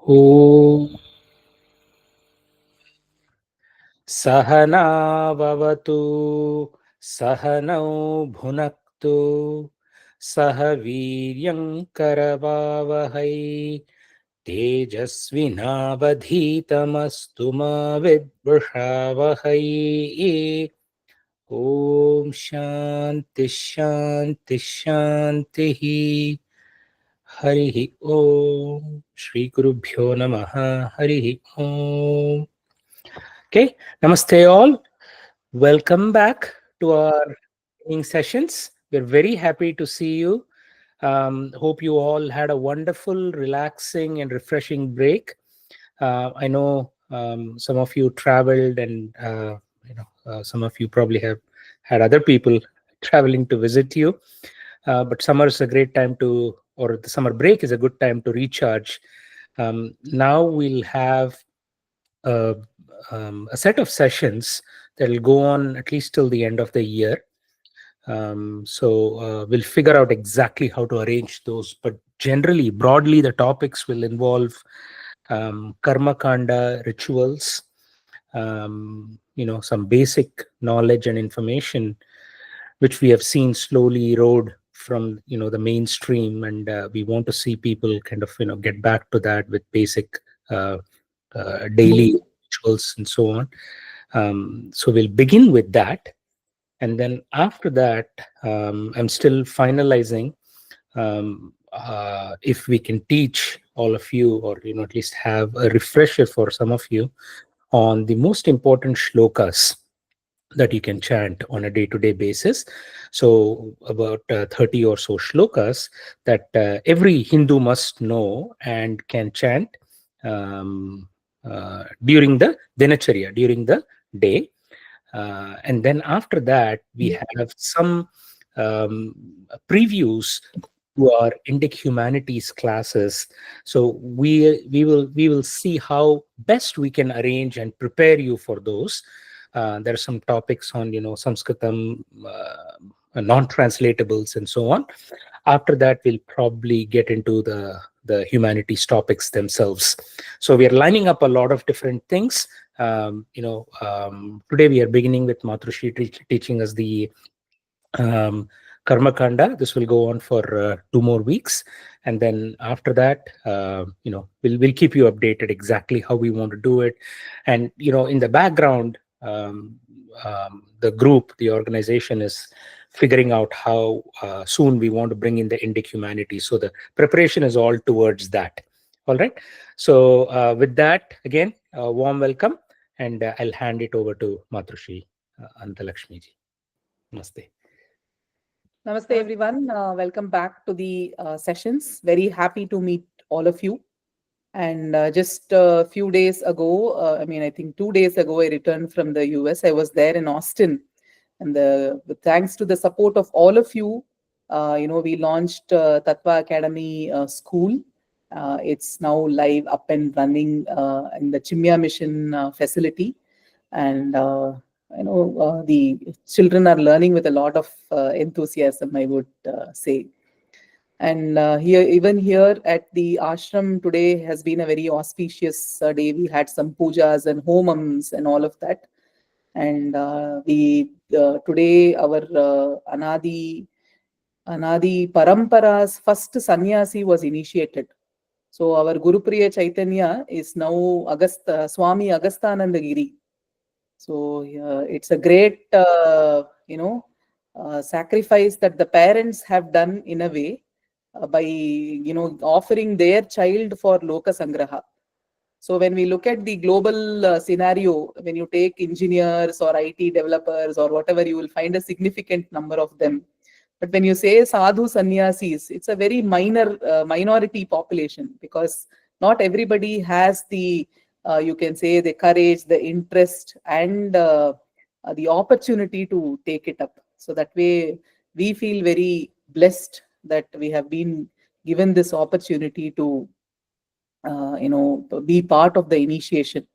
ॐ सहना भवतु सहनौ भुनक्तु सह वीर्यं करवावहै तेजस्विनावधीतमस्तु मा विद्विषावहै। ॐ शान्ति शान्ति शान्तिः। हरिः ॐ श्रीगुरुभ्यो नमः। हरिः ॐ. Okay, namaste all. Welcome back to our training sessions. We're very happy to see you. Hope you all had a wonderful, relaxing, and refreshing break. I know some of you traveled, and some of you probably have had other people traveling to visit you. But summer is a great time to, or the summer break is a good time to recharge. Now we'll have a, a set of sessions that will go on at least till the end of the year. So we'll figure out exactly how to arrange those. But generally, broadly, the topics will involve karma kanda rituals, some basic knowledge and information, which we have seen slowly erode from the mainstream, and we want to see people kind of get back to that with basic uh, daily rituals and so on. So we'll begin with that, and then after that, I'm still finalizing if we can teach all of you, or at least have a refresher for some of you on the most important shlokas that you can chant on a day-to-day basis. So about 30 or so shlokas that every Hindu must know and can chant during the dinacharya, during the day. And then after that, we have some previews to our Indic Humanities classes. So we will see how best we can arrange and prepare you for those. There are some topics on Sanskritam, non-translatables, and so on. After that, we'll probably get into the humanities topics themselves. So we are lining up a lot of different things. Today we are beginning with Matrushi teaching us the Karma Kanda. This will go on for 2 more weeks, and then after that, we'll keep you updated exactly how we want to do it. And in the background, the organization is figuring out how soon we want to bring in the Indic Humanities. So the preparation is all towards that. All right. So with that, again, warm welcome, and I'll hand it over to Matrushi Antalakshmi ji. Namaste. Namaste, everyone. Welcome back to the sessions. Very happy to meet all of you. And just a few days ago, I think 2 days ago, I returned from the US. I was there in Austin. And thanks to the support of all of you, we launched Tattva Academy School. It's now live, up and running in the Chimya Mission facility. And the children are learning with a lot of enthusiasm, I would say. And even here at the ashram today has been a very auspicious day. We had some pujas and homams and all of that. And today our Anadi Parampara's first sannyasi was initiated. So our Guru Priya Chaitanya is now Swami Agasthanandagiri. So it's a great, sacrifice that the parents have done in a way by, offering their child for Loka Sangraha. So when we look at the global scenario, when you take engineers or IT developers or whatever, you will find a significant number of them. But when you say sadhu sannyasis, it's a very minority population, because not everybody has the you can say the courage, the interest, and the opportunity to take it up. So that way, we feel very blessed that we have been given this opportunity to, be part of the initiation.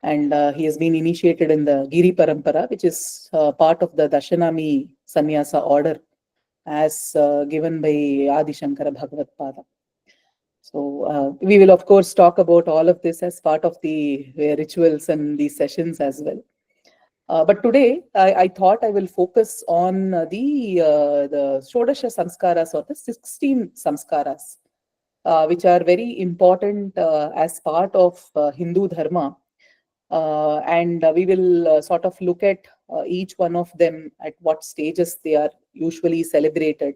And he has been initiated in the Giri Parampara, which is part of the Dashanami Sannyasa order, as given by Adi Shankara Bhagavad Pada. We will, of course, talk about all of this as part of the rituals and these sessions as well. But today, I thought I will focus on the Shodasha Samskaras, or the 16 Samskaras, which are very important as part of Hindu Dharma. And we will sort of look at each one of them at what stages they are usually celebrated.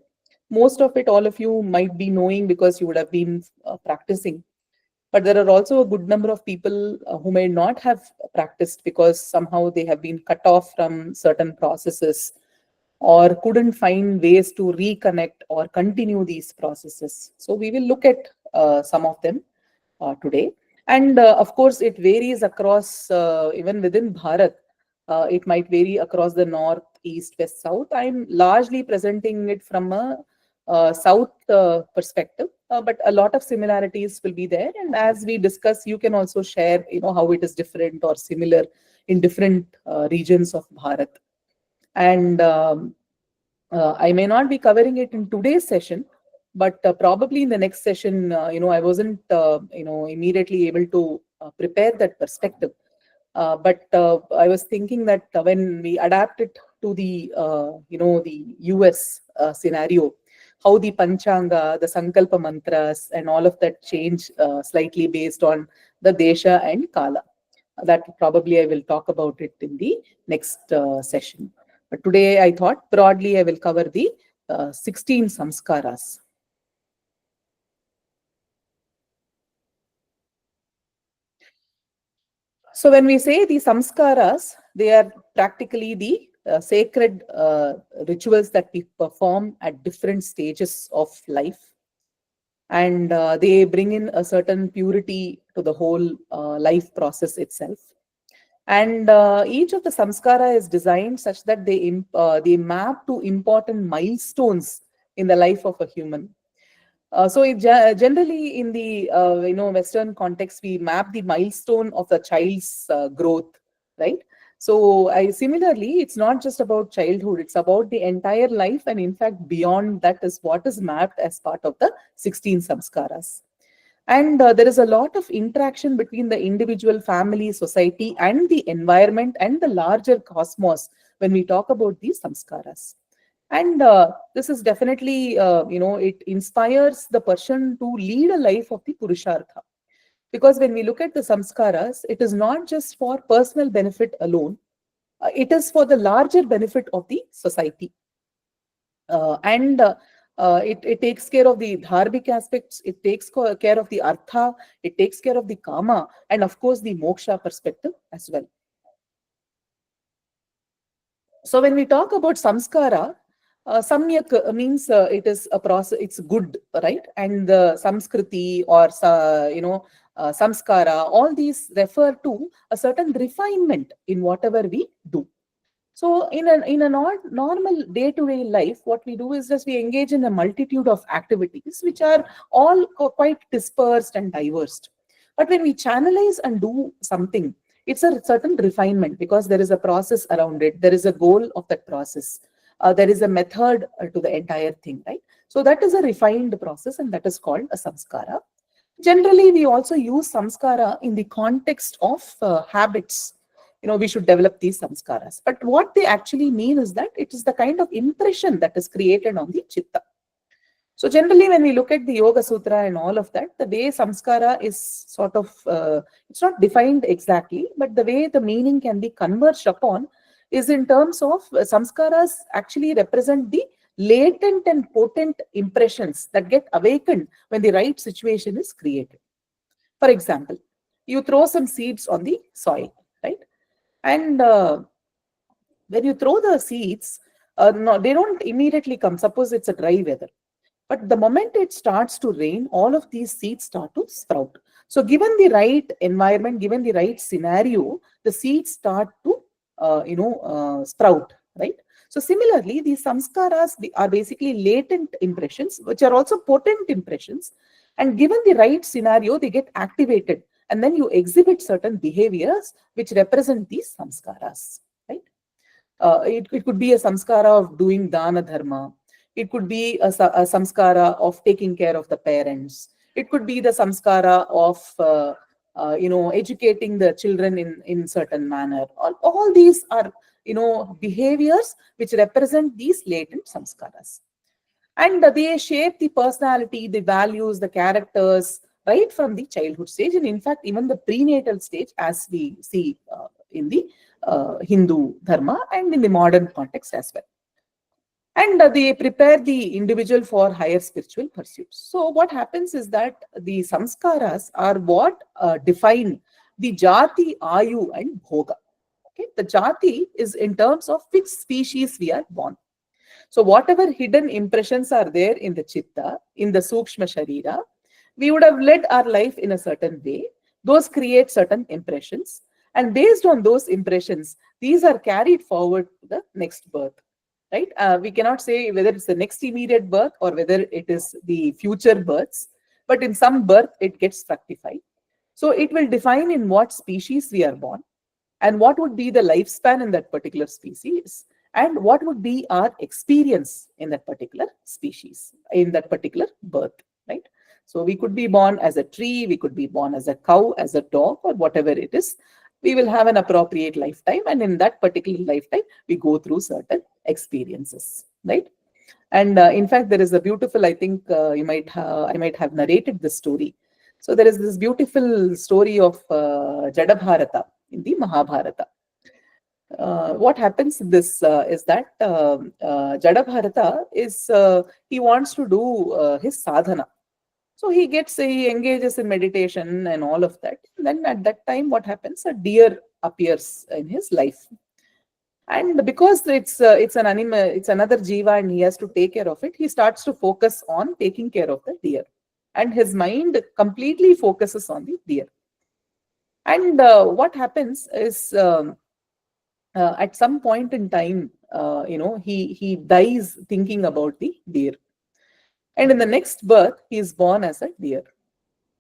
Most of it, all of you might be knowing because you would have been practicing. But there are also a good number of people who may not have practiced because somehow they have been cut off from certain processes or couldn't find ways to reconnect or continue these processes. So we will look at some of them today. And of course, it varies across, even within Bharat. It might vary across the north, east, west, south. I'm largely presenting it from a south perspective, but a lot of similarities will be there. And as we discuss, you can also share, how it is different or similar in different regions of Bharat. And I may not be covering it in today's session, but probably in the next session, I wasn't, immediately able to prepare that perspective. But I was thinking that when we adapt it to the US scenario, how the Panchanga, the Sankalpa mantras, and all of that change slightly based on the Desha and Kala. That probably I will talk about it in the next session. But today I thought broadly I will cover the 16 samskaras. So when we say the samskaras, they are practically the sacred rituals that we perform at different stages of life. And they bring in a certain purity to the whole life process itself. And each of the samskara is designed such that they map to important milestones in the life of a human. Generally in the Western context, we map the milestone of the child's growth, right? So I similarly, it's not just about childhood; it's about the entire life, and in fact, beyond that is what is mapped as part of the 16 samskaras. And there is a lot of interaction between the individual, family, society, and the environment and the larger cosmos when we talk about these samskaras. And this is definitely, it inspires the person to lead a life of the Purushartha. Because when we look at the samskaras, it is not just for personal benefit alone, it is for the larger benefit of the society. And it takes care of the dharmic aspects, it takes care of the artha, it takes care of the kama, and of course the moksha perspective as well. So when we talk about samskara, samyak means it is a process, it's good, right? And the samskriti or samskara, all these refer to a certain refinement in whatever we do. So in a normal day-to-day life, what we do is just we engage in a multitude of activities which are all quite dispersed and diverse. But when we channelize and do something, it's a certain refinement because there is a process around it. There is a goal of that process. There is a method to the entire thing, right? So that is a refined process, and that is called a samskara. Generally, we also use samskara in the context of habits. We should develop these samskaras. But what they actually mean is that it is the kind of impression that is created on the chitta. So generally, when we look at the Yoga Sutra and all of that, the way samskara is sort of, it's not defined exactly, but the way the meaning can be converged upon is in terms of samskaras actually represent the latent and potent impressions that get awakened when the right situation is created. For example, you throw some seeds on the soil, right? And when you throw the seeds, no, they don't immediately come. Suppose it's a dry weather. But the moment it starts to rain, all of these seeds start to sprout. So given the right environment, given the right scenario, the seeds start to, sprout, right? So similarly, these samskaras are basically latent impressions, which are also potent impressions. And given the right scenario, they get activated. And then you exhibit certain behaviors which represent these samskaras, right? It could be a samskara of doing dana dharma. It could be a samskara of taking care of the parents. It could be the samskara of educating the children in certain manner. All these are behaviors which represent these latent samskaras, and they shape the personality, the values, the characters right from the childhood stage, and in fact even the prenatal stage, as we see in the Hindu dharma and in the modern context as well. And they prepare the individual for higher spiritual pursuits. So what happens is that the samskaras are what define the jati, ayu, and bhoga. Okay, the jati is in terms of which species we are born. So whatever hidden impressions are there in the chitta, in the sukshma sharira, we would have led our life in a certain way. Those create certain impressions. And based on those impressions, these are carried forward to the next birth. Right? We cannot say whether it's the next immediate birth or whether it is the future births. But in some birth, it gets fructified. So it will define in what species we are born, and what would be the lifespan in that particular species, and what would be our experience in that particular species, in that particular birth, right? So we could be born as a tree, we could be born as a cow, as a dog, or whatever it is. We will have an appropriate lifetime, and in that particular lifetime we go through certain experiences, right? And in fact, there is a beautiful, I think I might have narrated this story. So there is this beautiful story of Jadabharata in the Mahabharata. What happens in this is that Jadabharata is he wants to do his sadhana. So he engages in meditation and all of that. And then at that time, what happens? A deer appears in his life, and because it's an animal, it's another jiva, and he has to take care of it. He starts to focus on taking care of the deer, and his mind completely focuses on the deer. And what happens is at some point in time, he dies thinking about the deer, and in the next birth he is born as a deer.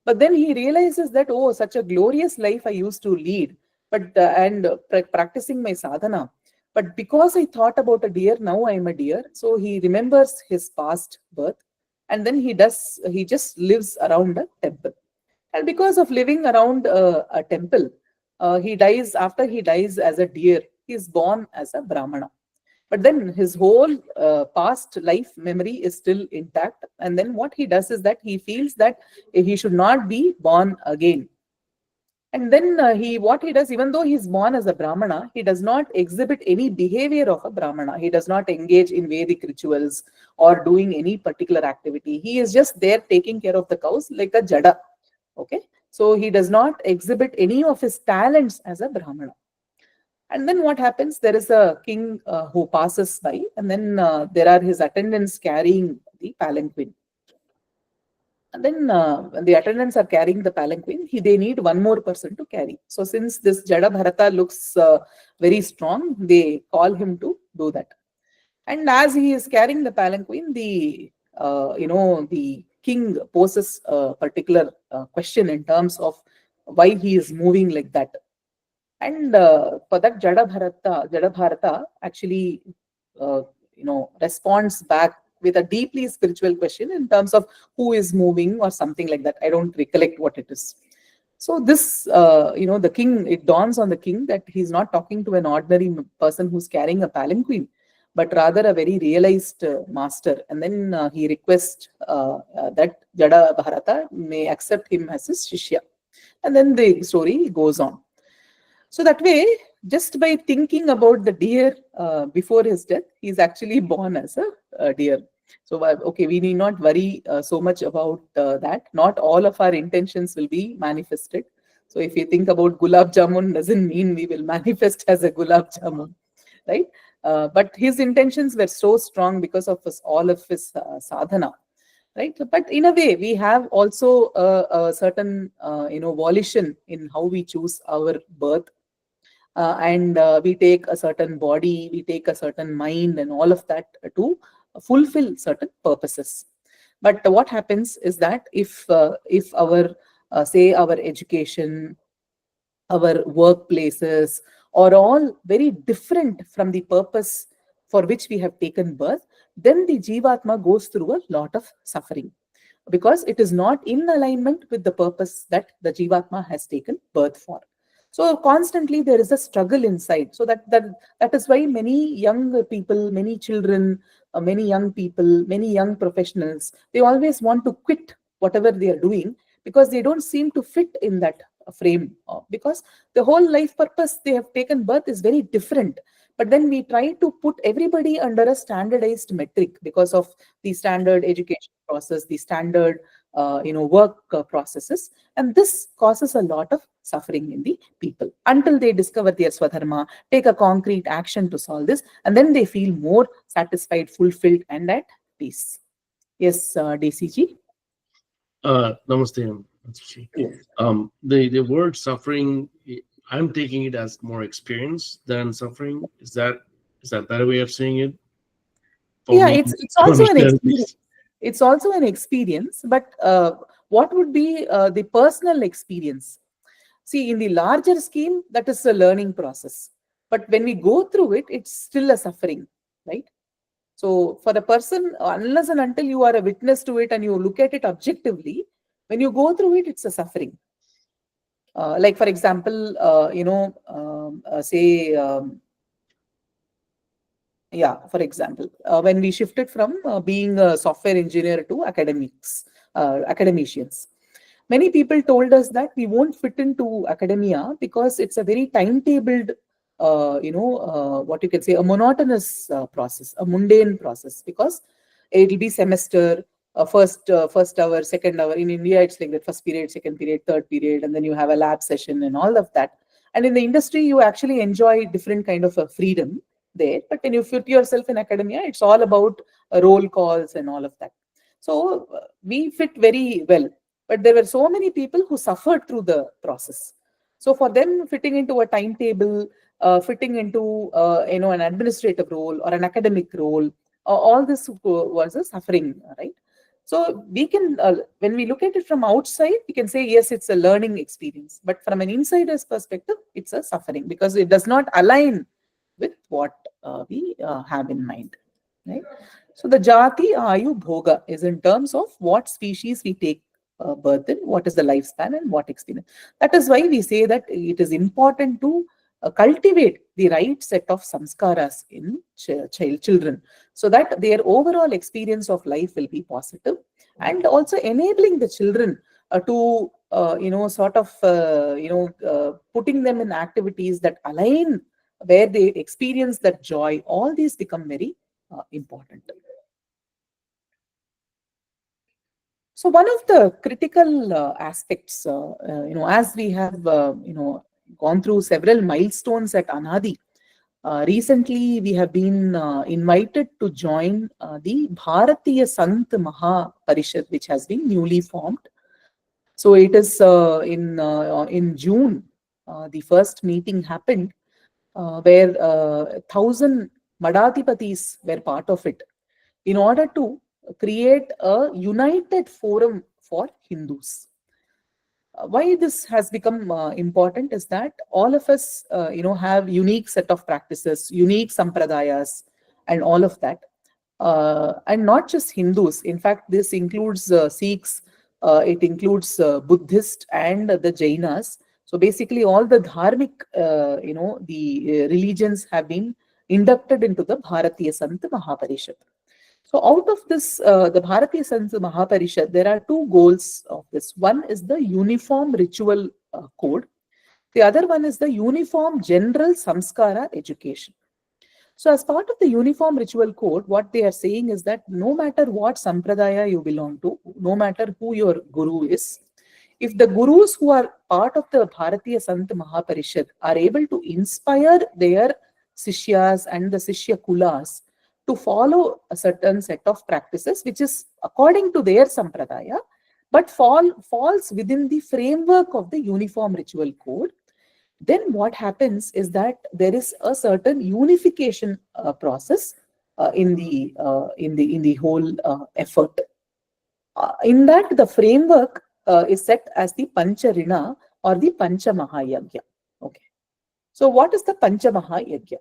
But then he realizes that, oh, such a glorious life I used to lead, but and practicing my sadhana. But because I thought about a deer, now I am a deer. So he remembers his past birth, and then he just lives around a temple. And because of living around a temple, he dies. After he dies as a deer, he is born as a Brahmana. But then his whole past life memory is still intact. And then what he does is that he feels that he should not be born again. And then what he does, even though he's born as a Brahmana, he does not exhibit any behavior of a Brahmana. He does not engage in Vedic rituals or doing any particular activity. He is just there taking care of the cows like a Jada. Okay. So he does not exhibit any of his talents as a Brahmana. And then what happens? There is a king who passes by, and then there are his attendants carrying the palanquin. And then the attendants are carrying the palanquin. They need one more person to carry. So since this Jada Bharata looks very strong, they call him to do that. And as he is carrying the palanquin, the king poses a particular question in terms of why he is moving like that. And for that, Jada Bharata actually, responds back with a deeply spiritual question in terms of who is moving or something like that. I don't recollect what it is. So this, the king, it dawns on the king that he's not talking to an ordinary person who's carrying a palanquin, but rather a very realized master. And then he requests that Jada Bharata may accept him as his shishya. And then the story goes on. So that way, just by thinking about the deer before his death, he's actually born as a deer. So, okay, we need not worry so much about that. Not all of our intentions will be manifested. So, if you think about gulab jamun, doesn't mean we will manifest as a gulab jamun, right? But his intentions were so strong because of all of his sadhana, right? But in a way, we have also a certain, volition in how we choose our birth, and we take a certain body, we take a certain mind, and all of that to fulfill certain purposes. But what happens is that if our say our education, our workplaces are all very different from the purpose for which we have taken birth, then the jivatma goes through a lot of suffering. because it is not in alignment with the purpose that the Jivatma has taken birth for. So constantly there is a struggle inside. So that is why many young people, many children, many young people, many young professionals, they always want to quit whatever they are doing because they don't seem to fit in that frame. Because the whole life purpose they have taken birth is very different. But then we try to put everybody under a standardized metric because of the standard education process, the standard work processes, and this causes a lot of suffering in the people until they discover their swadharma, take a concrete action to solve this, and then they feel more satisfied, fulfilled, and at peace. Yes, DCG. Namaste, Ansushi. The word suffering, I'm taking it as more experience than suffering. Is that better way of saying it for Yeah, me it's to also an understand experience. this? It's also an experience, but what would be the personal experience? See, in the larger scheme, that is a learning process. But when we go through it, it's still a suffering, right? So, for the person, unless and until you are a witness to it and you look at it objectively, when you go through it, it's a suffering. Like, for example, say, yeah, for example, when we shifted from being a software engineer to academicians, many people told us that we won't fit into academia because it's a very timetabled, what you can say, a monotonous process, a mundane process, because it'll be semester, first hour, second hour. In India, it's like that: first period, second period, third period, and then you have a lab session and all of that. And in the industry, you actually enjoy different kind of a freedom there. But when you fit yourself in academia, it's all about roll calls and all of that. So we fit very well, but there were so many people who suffered through the process. So for them, fitting into a timetable, fitting into an administrative role or an academic role, all this was a suffering, right? So we can, when we look at it from outside, we can say yes, it's a learning experience. But from an insider's perspective, it's a suffering because it does not align with what we have in mind, right? So the jati, ayu, bhoga is in terms of what species we take birth in, what is the lifespan, and what experience. That is why we say that it is important to cultivate the right set of samskaras in children, so that their overall experience of life will be positive, and also enabling the children to sort of putting them in activities that align where they experience that joy. All these become very important. So one of the critical aspects, as we have, gone through several milestones at Anadi, recently we have been invited to join the Bharatiya Sant Maha Parishad, which has been newly formed. So it is in June, the first meeting happened, where 1,000 Madhatipatis were part of it, in order to create a united forum for Hindus. Why this has become important is that all of us, have unique set of practices, unique sampradayas, and all of that. And not just Hindus. In fact, this includes Sikhs, it includes Buddhist and the Jainas. So basically, all the dharmic, the religions have been inducted into the Bharatiya Sant Mahaparishad. So out of this, the Bharatiya Sant Mahaparishad, there are two goals of this. One is the uniform ritual code. The other one is the uniform general samskara education. So as part of the uniform ritual code, what they are saying is that no matter what sampradaya you belong to, no matter who your guru is, if the gurus who are part of the Bharatiya Sant Mahaparishad are able to inspire their sishyas and the sishya kulas to follow a certain set of practices, which is according to their sampradaya, but falls within the framework of the uniform ritual code, then what happens is that there is a certain unification process in the whole effort. In that, the framework is set as the Pancharina or the Pancha Mahayagya. Okay. So what is the Pancha Mahayagya?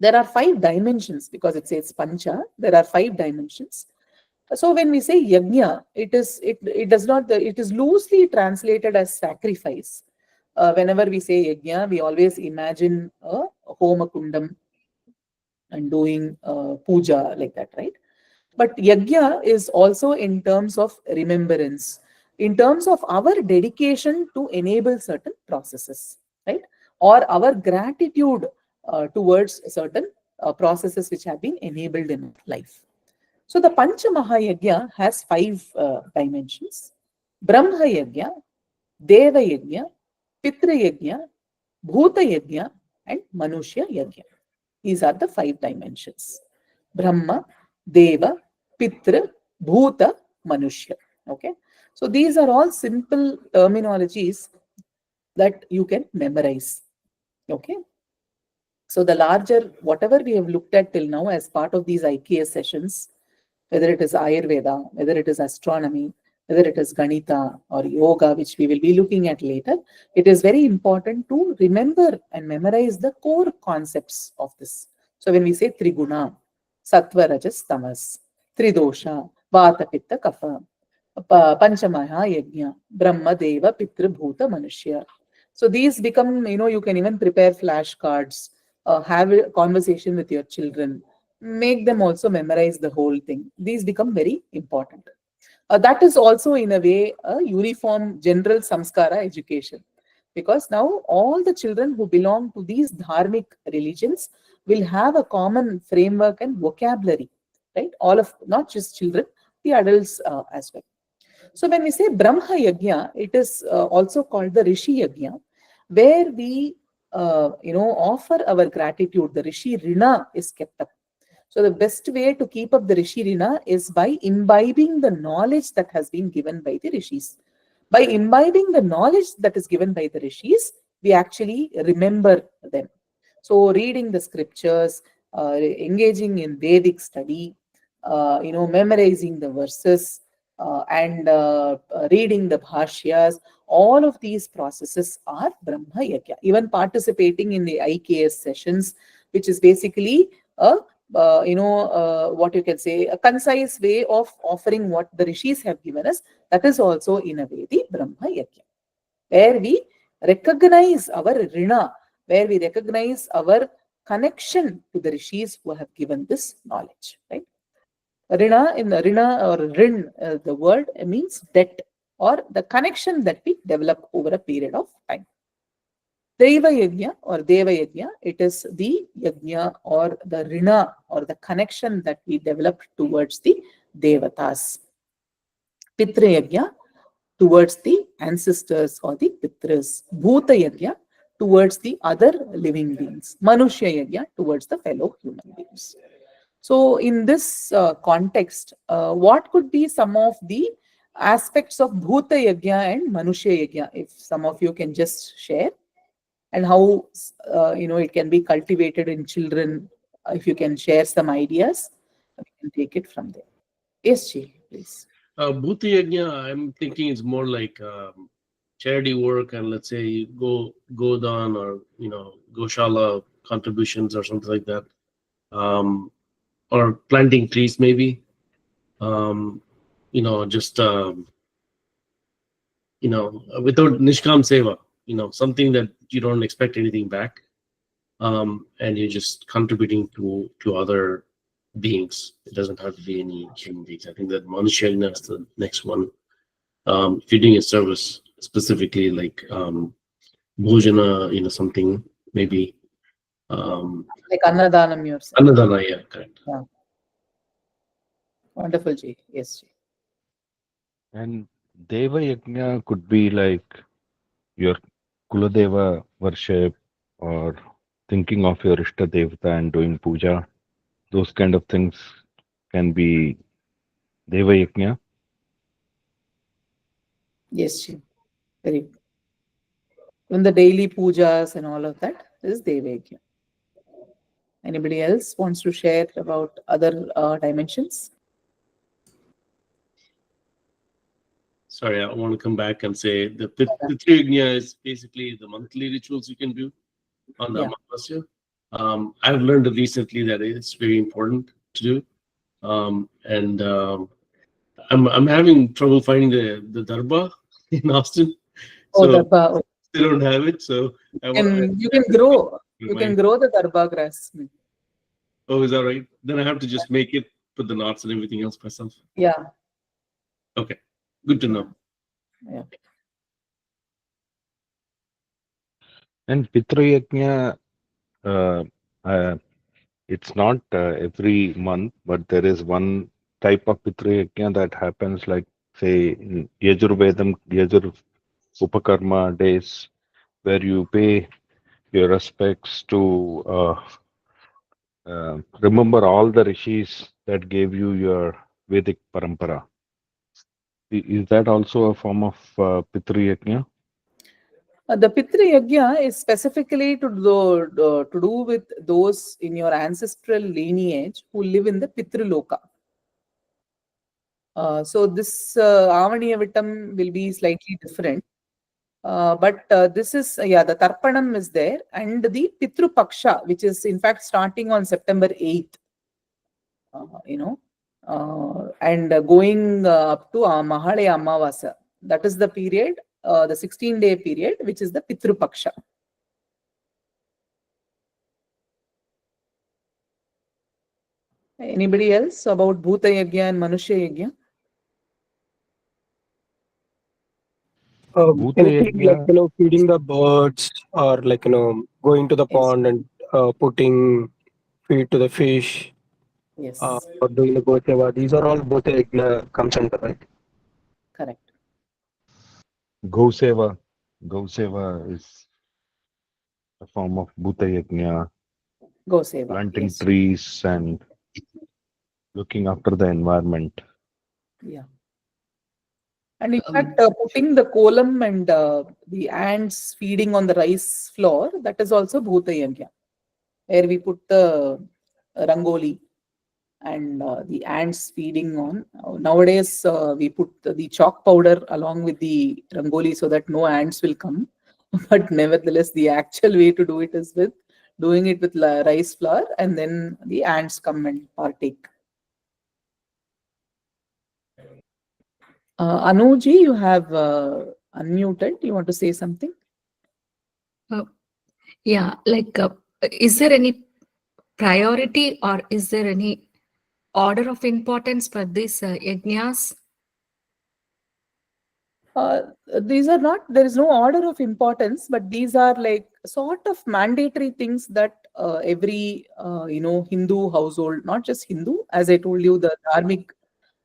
There are 5 dimensions, because it says Pancha. There are 5 dimensions. So when we say yajna, it is loosely translated as sacrifice. Whenever we say yajna, we always imagine a homa kundam and doing puja like that, right? But yajna is also in terms of remembrance, in terms of our dedication to enable certain processes, right? Or our gratitude towards certain processes which have been enabled in life. So the Pancha Mahayajna has five dimensions: Brahma Yajna, Deva Yajna, Pitra Yajna, Bhuta Yajna, and Manushya Yajna. These are the five dimensions: Brahma, Deva, Pitra, Bhuta, Manushya. Okay. So these are all simple terminologies that you can memorize. Okay. So the larger, whatever we have looked at till now as part of these IKS sessions, whether it is Ayurveda, whether it is astronomy, whether it is Ganita or yoga, which we will be looking at later, it is very important to remember and memorize the core concepts of this. So when we say Triguna, Sattva, Rajas, Tamas, Tridosha, Vata, Pitta, Kapha, Panchamaha, Yajna, Brahma, Deva, Pitra, Bhuta, Manushya. So these become, you can even prepare flashcards, have a conversation with your children, make them also memorize the whole thing. These become very important. That is also, in a way, a uniform general samskara education. Because now all the children who belong to these dharmic religions will have a common framework and vocabulary, right? All of, not just children, the adults as well. So when we say Brahma Yajna, it is also called the Rishi Yajna, where we offer our gratitude. The Rishi Rina is kept up. So the best way to keep up the Rishi Rina is by imbibing the knowledge that has been given by the Rishis. By imbibing the knowledge that is given by the Rishis, we actually remember them. So reading the scriptures, engaging in Vedic study, memorizing the verses, and reading the bhashyas, all of these processes are Brahma Yajna. Even participating in the IKS sessions, which is basically a what you can say, a concise way of offering what the rishis have given us, that is also in a way the Brahma Yajna, where we recognize our Rina, where we recognize our connection to the rishis who have given this knowledge, right? Rina, in the Rina or Rin, the word means debt or the connection that we develop over a period of time. Deva Yajna or Deva Yajna, it is the Yajna or the Rina or the connection that we develop towards the Devatas. Pitra Yajna, towards the ancestors or the Pitras. Bhuta Yajna, towards the other living beings. Manushya Yajna, towards the fellow human beings. So in this context, what could be some of the aspects of Bhuta Yajna and Manushya Yajna, if some of you can just share? And how it can be cultivated in children. If you can share some ideas, we can take it from there. Yes, Ji, please. Bhuti Yajna, I'm thinking it's more like charity work, and let's say go down or Goshala contributions or something like that, or planting trees maybe, just without Nishkam Seva, something that you don't expect anything back, and you're just contributing to other beings. It doesn't have to be any human beings. I think that Manushya Yajna is the next one. If you're doing a service specifically like Bhojana, something maybe. Like Annadanam, you're saying. Annadana, yeah, correct. Yeah. Wonderful, Ji. Yes, Ji. And Deva Yajna could be like your Kuladeva worship or thinking of your Ishta Devata and doing puja. Those kind of things can be Deva Yajna. Yes, Ji. Very good. Even the daily pujas and all of that is Devagya. Anybody else wants to share about other dimensions? Sorry, I want to come back and say the Pitri Yajna is basically the monthly rituals you can do on the Yeah. Amavasya. I've learned recently that it's very important to do. And I'm having trouble finding the darbar in Austin, Oh, so darba. they don't have it. So You can grow the darba grass. Oh, is that right? Then I have to just make it, put the knots and everything else myself. Yeah. Okay, good to know. Yeah. And Pitra Yajna, it's not every month, but there is one type of Pitra Yajna that happens, like, say, in Yajurvedam, Yajur Upakarma days, where you pay your respects to remember all the rishis that gave you your Vedic parampara. Is that also a form of Pitru Yajna? The Pitri Yajna is specifically to do with those in your ancestral lineage who live in the Pitru Loka. So this Avaniya Vittam will be slightly different. But this is, the Tarpanam is there, and the Pitru Paksha, which is in fact starting on September 8th, and going up to Mahale Amavasa. That is the period, the 16-day period, which is the Pitru Paksha. Anybody else about Bhuta Yajna and Manusha Yajna? Bhuta Anything like, Yajna, feeding the birds, or like, going to the Yes. pond and putting feed to the fish, Yes. or doing the Goseva. These are all Bhuta Yajna comes under, right? Correct. Goseva. Goseva is a form of Bhuta Yajna, Goseva. planting Yes. trees and looking after the environment. Yeah. And in fact, putting the kolam and the ants feeding on the rice floor, that is also Bhuta Yajna, where we put the rangoli and the ants feeding on. Nowadays, we put the chalk powder along with the rangoli so that no ants will come. But nevertheless, the actual way to do it is with doing it with rice flour, and then the ants come and partake. Anuji, you have unmuted. You want to say something? Yeah, like, is there any priority or is there any order of importance for these yajnas? These are not, there is no order of importance, but these are like sort of mandatory things that every, Hindu household, not just Hindu, as I told you, the dharmic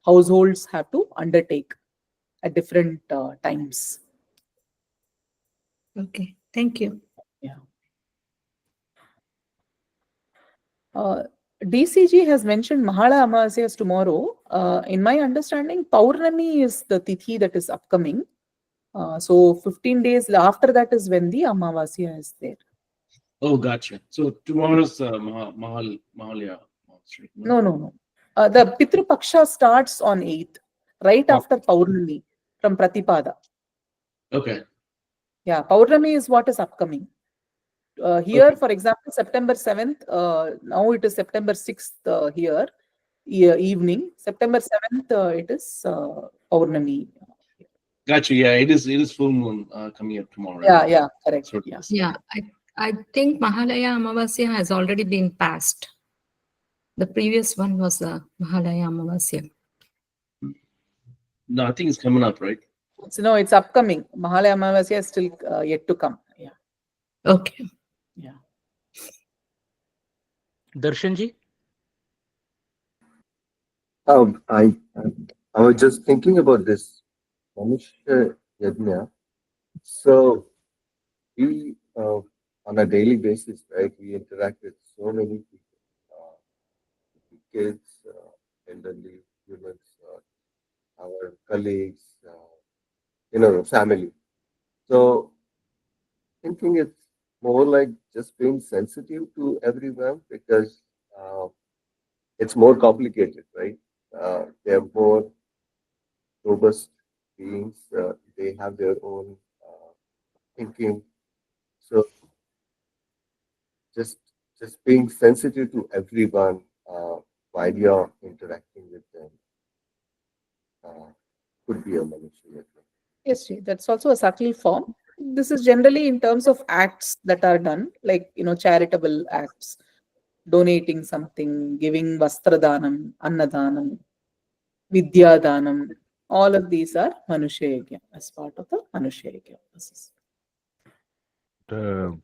households have to undertake at different times. Okay, thank you. Yeah. DCG has mentioned Mahala Amavasya is tomorrow. In my understanding, Paurnami is the tithi that is upcoming. So 15 days after that is when the Amavasya is there. Oh, gotcha. So tomorrow's Mahalya. Right? No. The Pitru Paksha starts on 8th, right after Paurnami from Pratipada. Okay. Yeah, Paurnami is what is upcoming. Here, for example, September 7th, now it is September 6th here, evening. September 7th, it is Paurnami. Gotcha. Yeah, it is full moon coming up tomorrow. Yeah, correct. Sort of. Yeah. Yeah, I think Mahalaya Amavasya has already been passed. The previous one was Mahalaya Amavasya. No, I think it's coming up, right? So, no, it's upcoming. Mahalaya Amavasya is still yet to come. Yeah. Okay. Yeah. Darshanji? I was just thinking about this Manusha Yajna. So we on a daily basis, right? We interact with so many people, kids, elderly humans, our colleagues, family. So thinking it's more like just being sensitive to everyone because it's more complicated, right? They're more robust beings. They have their own thinking. So just just being sensitive to everyone while you're interacting with them. could be a Manushya Yajna. Yes, Jay, that's also a subtle form. This is generally in terms of acts that are done, like, charitable acts, donating something, giving vastradanam, annadanam, vidyadanam. All of these are Manushya Yajna as part of the Manushya Yajna process. The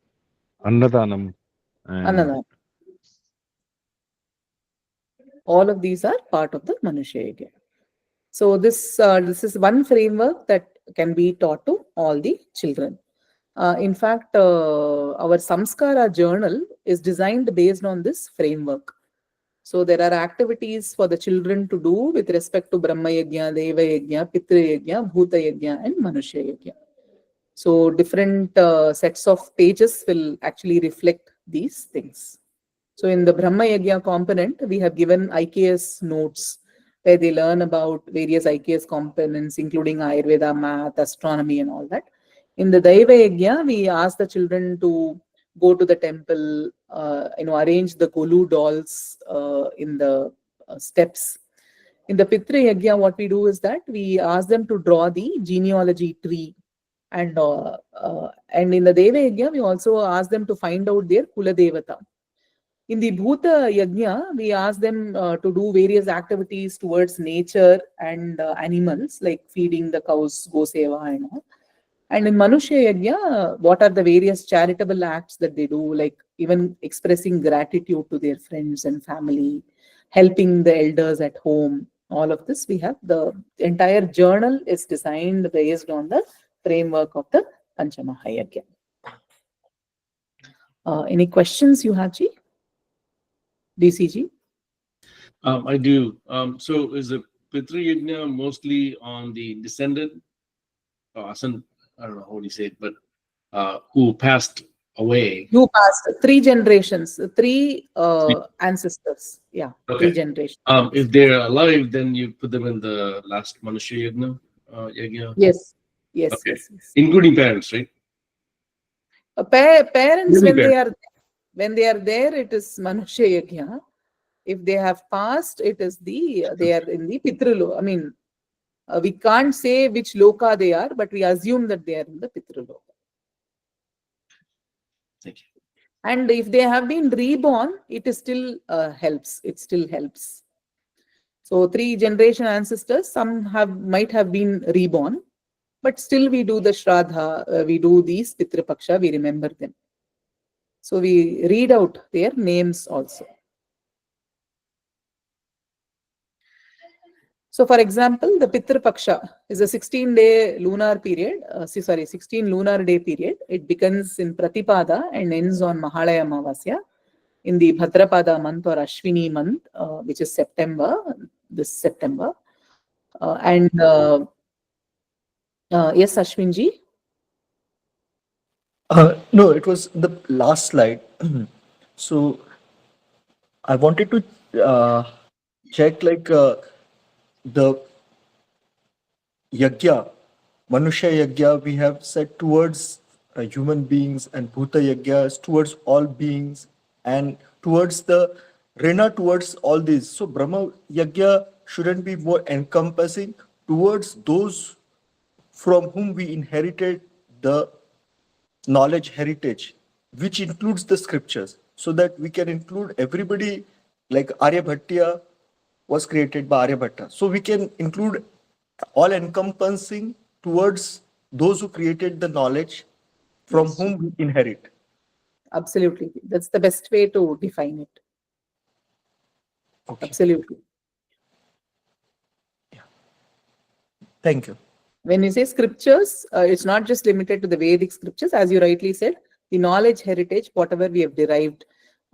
Annadanam and Annadanam. All of these are part of the Manushya Yajna. So this is one framework that can be taught to all the children. In fact, our Samskara journal is designed based on this framework. So there are activities for the children to do with respect to Brahma Yajna, Deva Yajna, Pitra Yajna, Bhuta Yajna, and Manushya Yajna. So different sets of pages will actually reflect these things. So in the Brahma Yajna component, we have given IKS notes where they learn about various IKS components, including Ayurveda, math, astronomy, and all that. In the Daiva Yajna, we ask the children to go to the temple, arrange the Golu dolls in the steps. In the Pitra Yajna, what we do is that we ask them to draw the genealogy tree. And in the Deva Yajna, we also ask them to find out their Kula Devata. In the Bhuta Yajna, we ask them to do various activities towards nature and animals, like feeding the cows, go seva and all. And in Manushya Yajna, what are the various charitable acts that they do, like even expressing gratitude to their friends and family, helping the elders at home. All of this, we have the entire journal is designed based on the framework of the Panchamaha Yajna. Any questions you have, Ji? DCG? I do. So is the Pitra Yajna mostly on the descendant, I don't know how you say it, but who passed away? Who passed 3 generations, 3 ancestors. Yeah, Okay. 3 generations. If they're alive, then you put them in the last Manushya Yajna? Yes, yes, Okay. yes, yes. Including parents, right? Parents, Living when they are there, it is Manushya Yajna. If they have passed, they are in the Pitraloka. I mean, we can't say which loka they are, but we assume that they are in the Pitraloka. Thank you. And if they have been reborn, it is still helps. It still helps. So 3 generation ancestors, some might have been reborn, but still we do the Shraddha, we do these Pitra Paksha, we remember them. So we read out their names also. So for example, the Pitra Paksha is a 16-day lunar period, 16 lunar day period. It begins in Pratipada and ends on Mahalaya Amavasya in the Bhadrapada month or Ashwini month, which is this September. Yes, Ashwinji? No, it was the last slide. So I wanted to check like the yajna, Manusha yajna, we have said towards human beings, and Bhuta yajna is towards all beings, and towards the Rina towards all these. So Brahma yajna shouldn't be more encompassing towards those from whom we inherited the knowledge heritage, which includes the scriptures, so that we can include everybody, like Aryabhatiya was created by Aryabhatta. So we can include all encompassing towards those who created the knowledge from Yes. whom we inherit. Absolutely. That's the best way to define it. Okay. Absolutely. Thank you. When you say scriptures, it's not just limited to the Vedic scriptures, as you rightly said, the knowledge heritage, whatever we have derived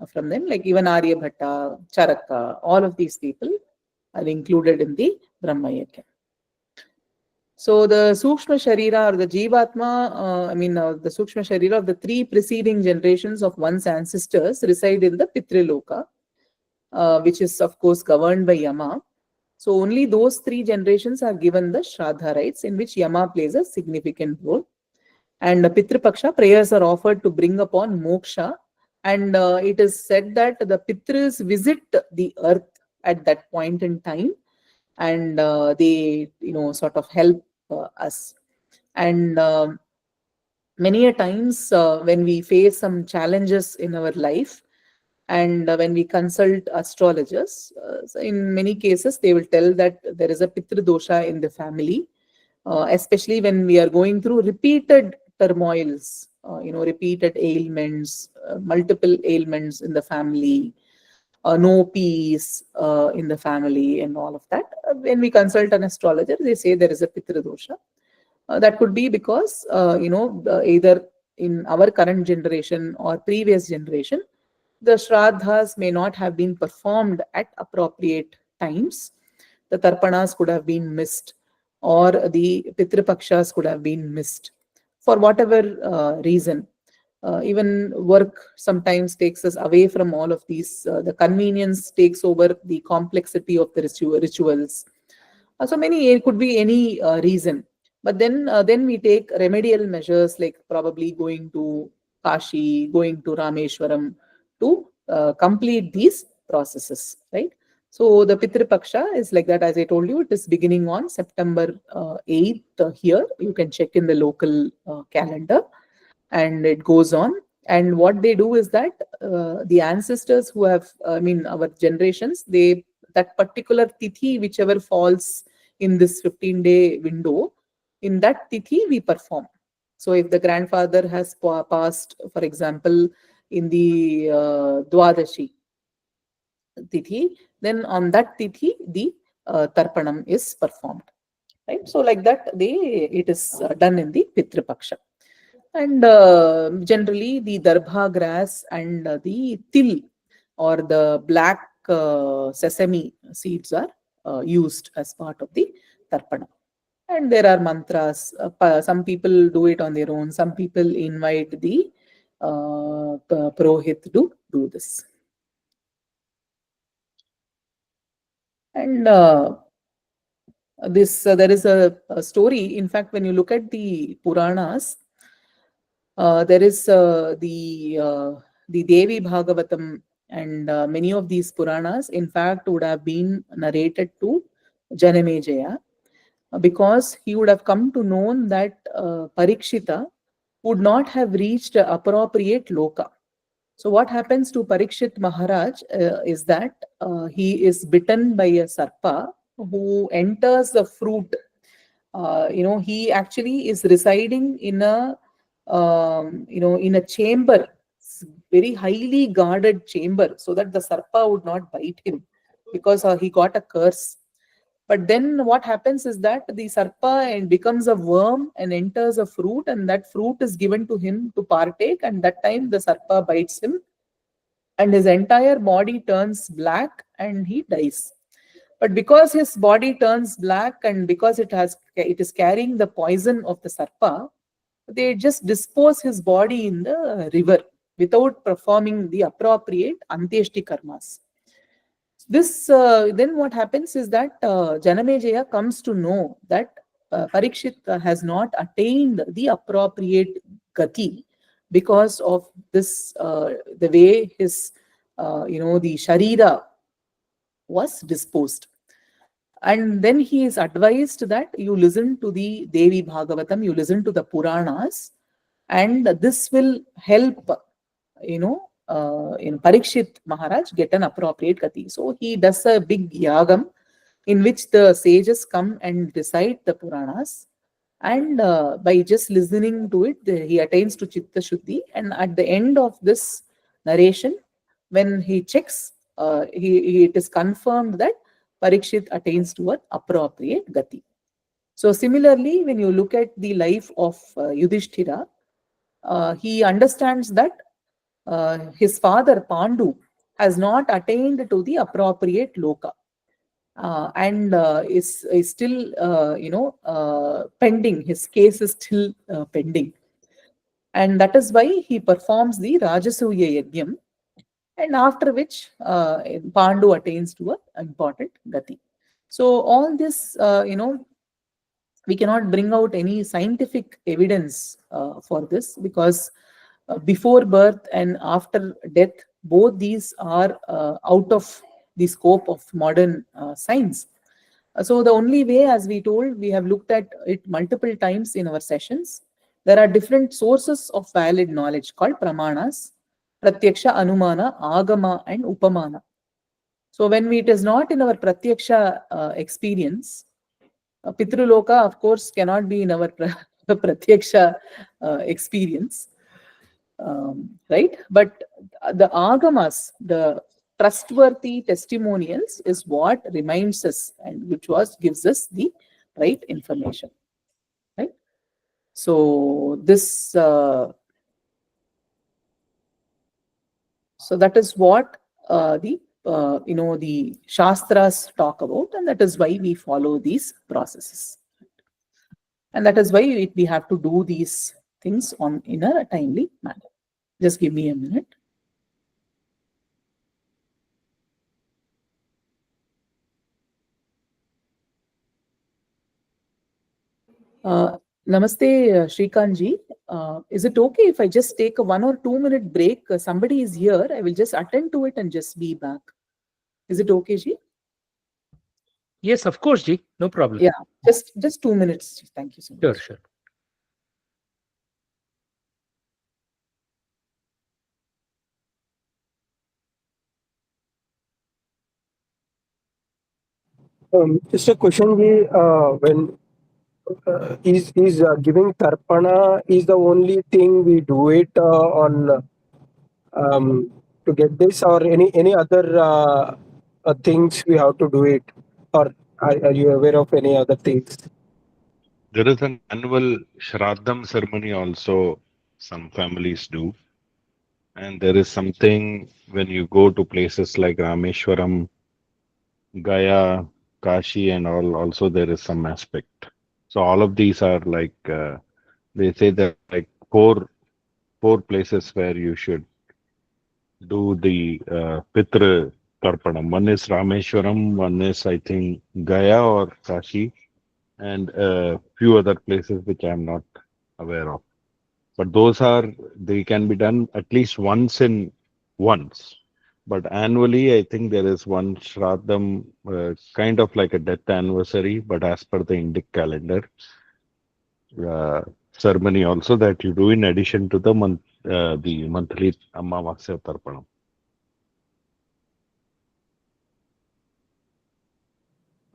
from them, like even Aryabhatta, Charaka, all of these people are included in the Brahma Yajna. So the Sukshma Sharira or the Jivatma, the Sukshma Sharira of the 3 preceding generations of one's ancestors reside in the Pitriloka, which is of course governed by Yama. So only those 3 generations are given the Shraddha rites, in which Yama plays a significant role. And Pitru Paksha prayers are offered to bring upon moksha. And it is said that the Pitris visit the earth at that point in time and they sort of help us. And many a times when we face some challenges in our life, and when we consult astrologers, so in many cases they will tell that there is a pitru dosha in the family, especially when we are going through repeated turmoils, repeated ailments, multiple ailments in the family, no peace in the family, and all of that. When we consult an astrologer, they say there is a pitru dosha. That could be because, either in our current generation or previous generation, the shraddhas may not have been performed at appropriate times. The tarpanas could have been missed, or the pitrapakshas could have been missed for whatever reason. Even work sometimes takes us away from all of these. The convenience takes over the complexity of the rituals. So many, it could be any reason. But then we take remedial measures, like probably going to Kashi, going to Rameshwaram to complete these processes, right? So the Pitru Paksha is like that. As I told you, it is beginning on September 8th here. You can check in the local calendar, and it goes on. And what they do is that the ancestors who have, our generations, that particular tithi, whichever falls in this 15-day window, in that tithi we perform. So if the grandfather has passed, for example, in the Dwadashi tithi, then on that tithi the tarpanam is performed, right? So like that, it is done in the Pitru Paksha. And generally the darbha grass and the til, or the black sesame seeds, are used as part of the tarpana. And there are mantras. Some people do it on their own. Some people invite the Purohit to do this. And there is a story. In fact, when you look at the Puranas, there is the Devi Bhagavatam, and many of these Puranas, in fact, would have been narrated to Janamejaya, because he would have come to know that Parikshita would not have reached appropriate loka. So what happens to Parikshit Maharaj is that he is bitten by a sarpa who enters the fruit. He actually is residing in a chamber, very highly guarded chamber, so that the sarpa would not bite him, because he got a curse. But then what happens is that the sarpa and becomes a worm and enters a fruit, and that fruit is given to him to partake, and that time the sarpa bites him, and his entire body turns black and he dies. But because his body turns black, and because it is carrying the poison of the sarpa, they just dispose his body in the river without performing the appropriate Antyeshti karmas. This then what happens is that Janamejaya comes to know that Parikshit has not attained the appropriate gati because of this, the way his the sharira was disposed. And then he is advised that you listen to the Devi Bhagavatam, you listen to the Puranas, and this will help, in Parikshit Maharaj get an appropriate gati. So he does a big yagam in which the sages come and recite the Puranas, and by just listening to it, he attains to Chitta Shuddhi. And at the end of this narration, when he checks, it is confirmed that Parikshit attains to an appropriate gati. So similarly, when you look at the life of Yudhishthira, he understands that his father Pandu has not attained to the appropriate loka, and is still pending. His case is still pending, and that is why he performs the Rajasuya Yajnam, and after which Pandu attains to an important gati. So all this, we cannot bring out any scientific evidence for this, because before birth and after death, both these are out of the scope of modern science. So the only way, as we told, we have looked at it multiple times in our sessions. There are different sources of valid knowledge called pramanas: pratyaksha, anumana, agama, and upamana. So when it is not in our pratyaksha experience, Pitruloka, of course, cannot be in our pratyaksha experience, right? But the agamas, the trustworthy testimonials, is what reminds us and which gives us the right information, right? So this, so that is what the Shastras talk about, and that is why we follow these processes. And that is why we have to do these things in a timely manner. Just give me a minute. Namaste, Shrikantji. Is it okay if I just take a 1 or 2 minute break? Somebody is here. I will just attend to it and just be back. Is it okay, Ji? Yes, of course, Ji. No problem. Yeah, just 2 minutes. Thank you so much. Sure, sure. Just a question, when is giving tarpana is the only thing we do it on to get this, or any other things we have to do it, or are you aware of any other things? There is an annual Shraddham ceremony also some families do. And there is something when you go to places like Rameshwaram, Gaya, Kashi, and all, also there is some aspect. So all of these are like, they say that like four places where you should do the Pitra Tarpanam. One is Rameshwaram, one is I think Gaya or Kashi, and a few other places which I am not aware of. But they can be done at least once. But annually, I think there is one Shraddham, kind of like a death anniversary, but as per the Indic calendar, uh, ceremony also that you do in addition to the monthly Amavasya Tarpanam.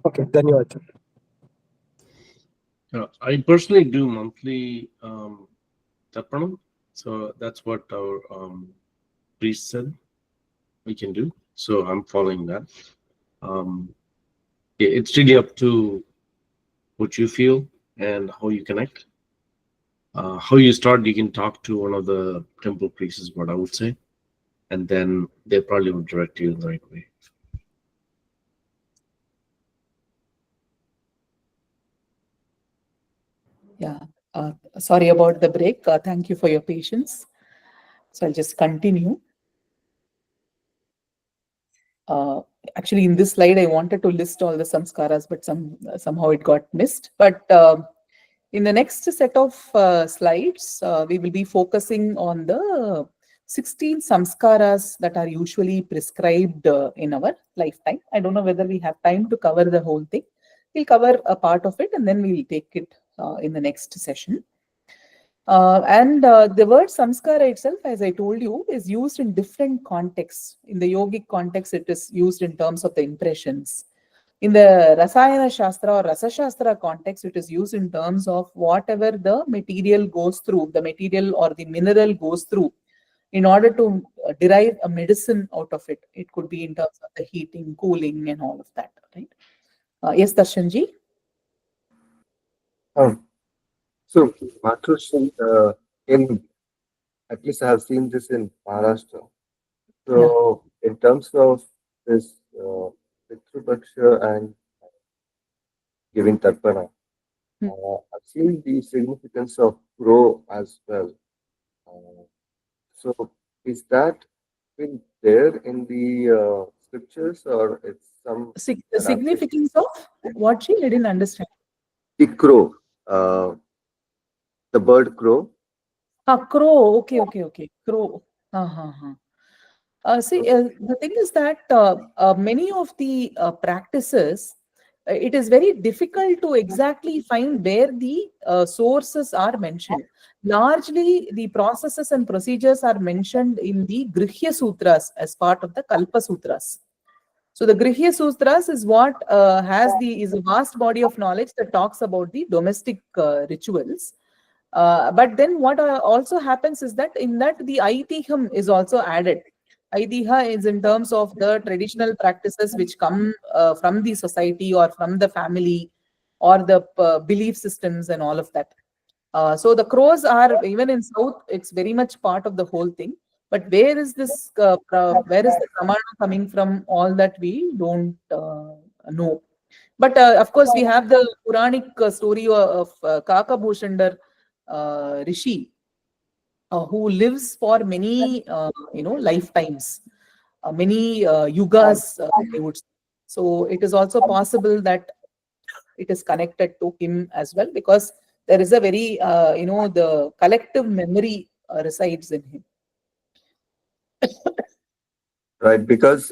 Okay, dhanyawad. I personally do monthly tarpanam, so that's what our priest said we can do. So I'm following that. It's really up to what you feel and how you connect. How you start, you can talk to one of the temple priests, is what I would say, and then they probably will direct you in the right way. Yeah. Sorry about the break. Thank you for your patience. So I'll just continue. Actually, in this slide, I wanted to list all the samskaras, but somehow it got missed. But in the next set of slides, we will be focusing on the 16 samskaras that are usually prescribed in our lifetime. I don't know whether we have time to cover the whole thing. We'll cover a part of it and then we'll take it in the next session. The word samskara itself, as I told you, is used in different contexts. In the yogic context, it is used in terms of the impressions. In the Rasayana Shastra or Rasa Shastra context, it is used in terms of whatever the material goes through, the material or the mineral goes through in order to derive a medicine out of it. It could be in terms of the heating, cooling, and all of that, right? Yes, Darshanji? So, Matrushi, at least I have seen this in Maharashtra. So, in terms of this Pitrupaksha and giving tarpana, I've seen the significance of crow as well. So, is that been there in the scriptures, or it's some The significance of what she? I didn't understand. the crow, the bird crow? Crow. Okay. Crow. See, the thing is that many of the practices it is very difficult to exactly find where the sources are mentioned. Largely, the processes and procedures are mentioned in the Grihya Sutras as part of the Kalpa Sutras. So the Grihya Sutras is what is a vast body of knowledge that talks about the domestic rituals. But then what also happens is that in that the Aitiham is also added. Aitiha is in terms of the traditional practices which come from the society or from the family or the belief systems and all of that. So the crows are, even in South, it's very much part of the whole thing. But where is where is the pramana coming from? All that we don't know. But of course, we have the Puranic story of Kaka Bhushandar Rishi, who lives for many lifetimes, many yugas, I would say. So it is also possible that it is connected to him as well, because there is a very the collective memory resides in him. Right, because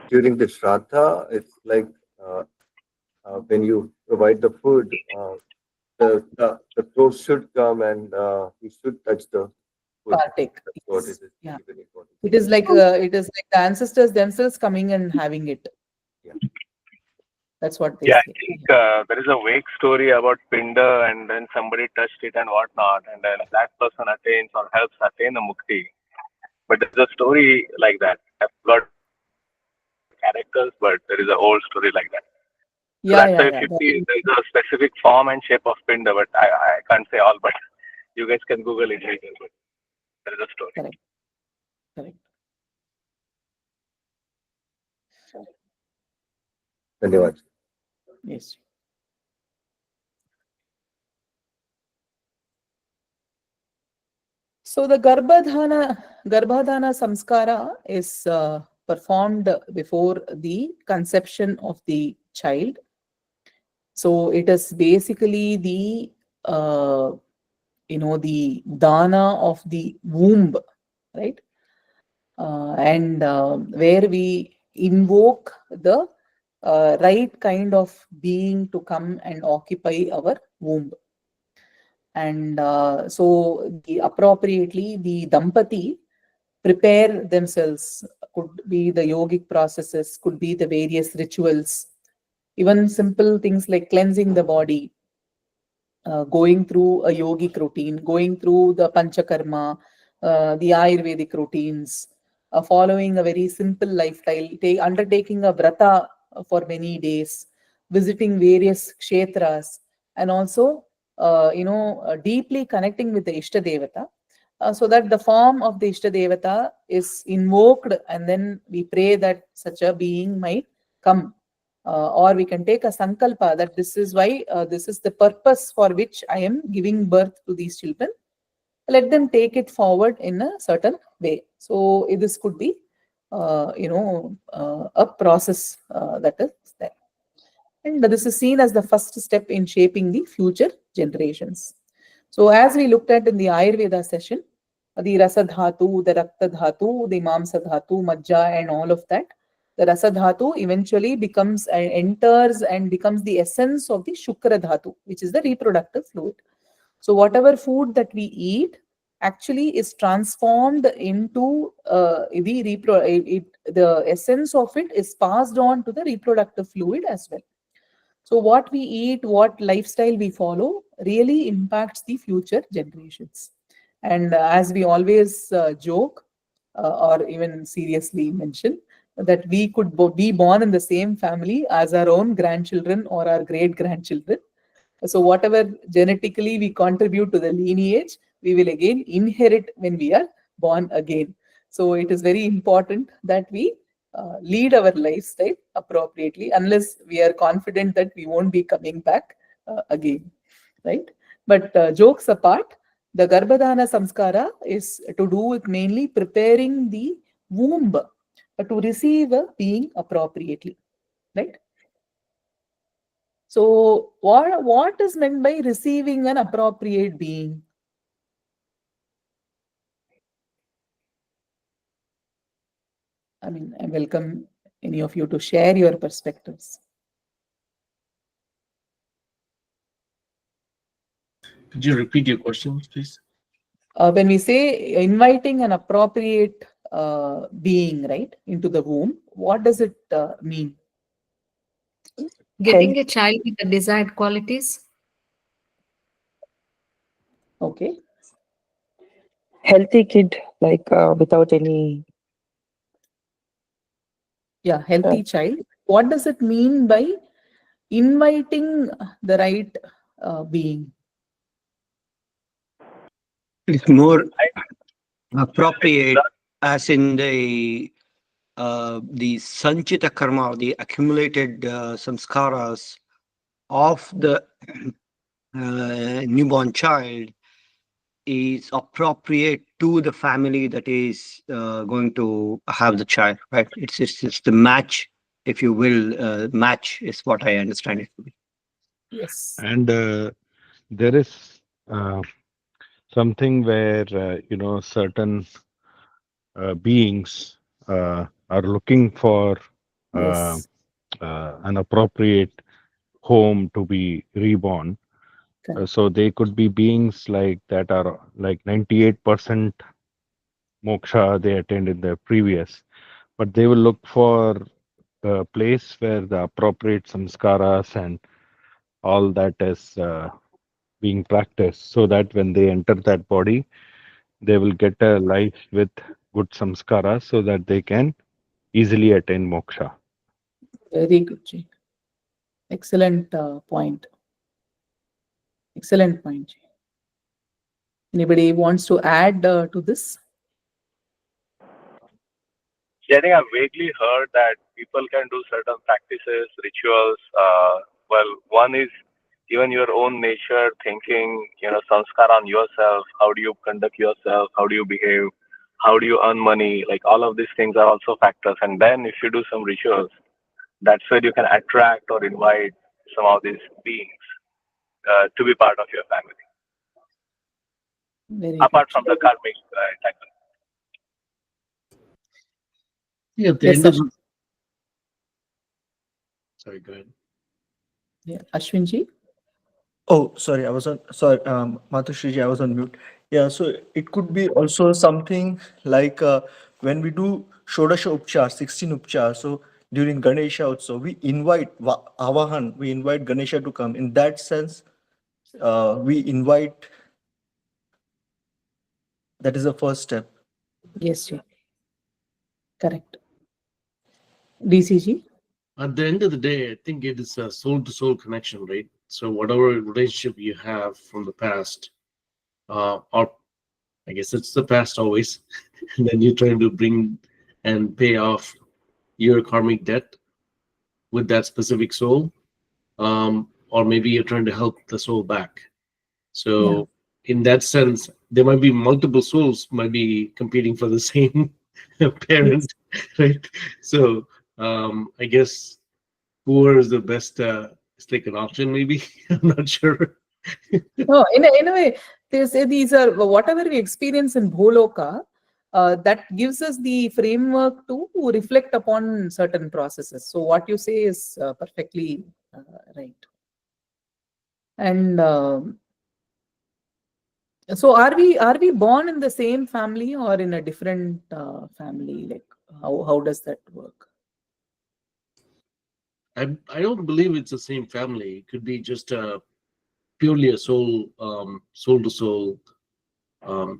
during the Shraddha, it's like when you provide the food, the crow should come and he should touch the food. Partake. That's what Yes. it is. Yeah. Even important. It is like the ancestors themselves coming and having it. Yeah. That's what they Yeah, I say. think there is a vague story about Pinda, and then somebody touched it and whatnot, and then that person attains or helps attain the mukti. But there's a story like that. I've got characters, but there is a whole story like that. So Yeah, that's yeah, why if yeah. you see, there's a specific form and shape of Pinda, but I can't say all, but you guys can Google it later. But there is a story. Correct. Correct. Dhanyavad. Yes. So the Garbhadhana Samskara is performed before the conception of the child. So it is basically the the dana of the womb, right? And where we invoke the right kind of being to come and occupy our womb. And so appropriately the Dampati prepare themselves, could be the yogic processes, could be the various rituals, even simple things like cleansing the body, going through a yogic routine, going through the panchakarma, the Ayurvedic routines, following a very simple lifestyle, undertaking a vrata for many days, visiting various kshetras, and also, deeply connecting with the Ishta Devata, so that the form of the Ishta Devata is invoked, and then we pray that such a being might come. Or we can take a sankalpa that this is why, this is the purpose for which I am giving birth to these children. Let them take it forward in a certain way. So this could be, a process that is there. And this is seen as the first step in shaping the future generations. So as we looked at in the Ayurveda session, the Rasa Dhatu, the Rakta Dhatu, the Mamsa Dhatu, Majja, and all of that, the Rasa Dhatu eventually enters and becomes the essence of the Shukra Dhatu, which is the reproductive fluid. So whatever food that we eat actually is transformed into the essence of it is passed on to the reproductive fluid as well. So what we eat, what lifestyle we follow really impacts the future generations. And as we always joke or even seriously mention, that we could be born in the same family as our own grandchildren or our great grandchildren. So whatever genetically we contribute to the lineage, we will again inherit when we are born again. So it is very important that we lead our lifestyle appropriately, unless we are confident that we won't be coming back again, right? But jokes apart, the Garbhadhana Samskara is to do with mainly preparing the womb to receive a being appropriately, right? So what is meant by receiving an appropriate being? I mean, I welcome any of you to share your perspectives. Could you repeat your question, please? When we say inviting an appropriate being, right, into the womb, what does it mean? Getting a child with the desired qualities. Okay. Healthy kid, like without any. Yeah, healthy child. What does it mean by inviting the right being? It's more appropriate, as in the sanchita karma, the accumulated samskaras of the newborn child is appropriate to the family that is going to have the child, right? It's the match, if you will. Match is what I understand it to be. Yes. And there is something where certain beings are looking for Yes. an appropriate home to be reborn. Correct. So they could be beings like that are like 98% moksha they attained in the previous, but they will look for a place where the appropriate samskaras and all that is being practiced, so that when they enter that body, they will get a life with good samskaras so that they can easily attain moksha. Very good, Jay. Excellent point. Excellent point, Jay. Anybody wants to add to this? Yeah, I think I've vaguely heard that people can do certain practices, rituals. Well, one is even your own nature, thinking, sanskar on yourself. How do you conduct yourself? How do you behave? How do you earn money? Like all of these things are also factors. And then if you do some rituals, that's where you can attract or invite some of these beings to be part of your family. Very Apart good. from the karmic entanglement. Yeah, at the Yes, end of Ashwin. Sorry, go ahead. Yeah, Ashwinji. Oh, sorry, I was on. Sorry, Matushiji, I was on mute. Yeah, so it could be also something like when we do Shodasha Upchar, 16 Upchar. So during Ganesha also, we invite Avahan, we invite Ganesha to come. In that sense, we invite. That is the first step. Yes, Jay. Correct. DCG. At the end of the day, I think it is a soul-to-soul connection, right? So whatever relationship you have from the past, or I guess it's the past always, and then you're trying to bring and pay off your karmic debt with that specific soul, or maybe you're trying to help the soul back. So in that sense, there might be multiple souls might be competing for the same parent, right? So I guess whoever is the best, it's like an auction, maybe. I'm not sure. No, in a way, they say these are whatever we experience in Bholoka, that gives us the framework to reflect upon certain processes. So what you say is perfectly right. And so are we born in the same family or in a different family? Like how does that work? I don't believe it's the same family. It could be just purely a soul, soul to soul.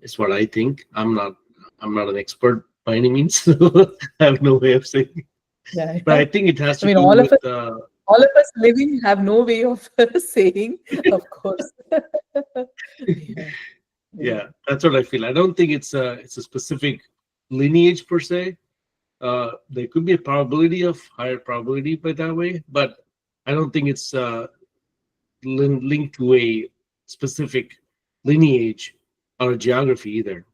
Is what I think. I'm not an expert by any means. So I have no way of saying. Yeah, But I think it has to do all with. of us living have no way of saying, of course. Yeah, that's what I feel. I don't think it's a specific lineage per se. There could be a probability of higher probability by that way, but I don't think it's linked to a specific lineage or geography either.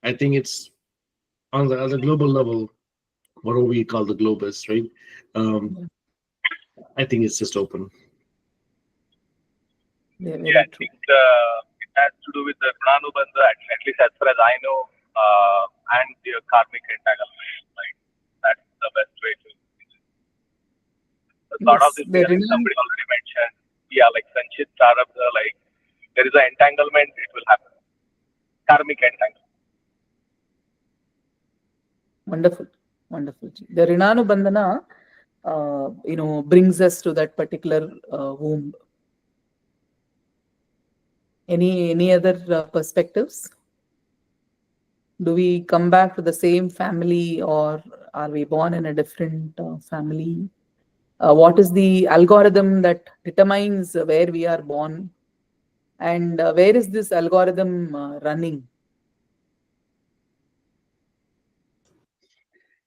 I think it's on the global level, what do we call the globus, right? I think it's just open. Yeah, I think it has to do with the Pranubandha, at least as far as I know, and the karmic entanglement. Like that's the best way to. A lot of this, I think somebody already mentioned. Yeah, like Sanchit Prarabdha, like there is an entanglement, it will happen. Karmic entanglement. Wonderful, wonderful. The Rinanubandhana, brings us to that particular womb. Any other perspectives? Do we come back to the same family, or are we born in a different family? What is the algorithm that determines where we are born, and where is this algorithm running?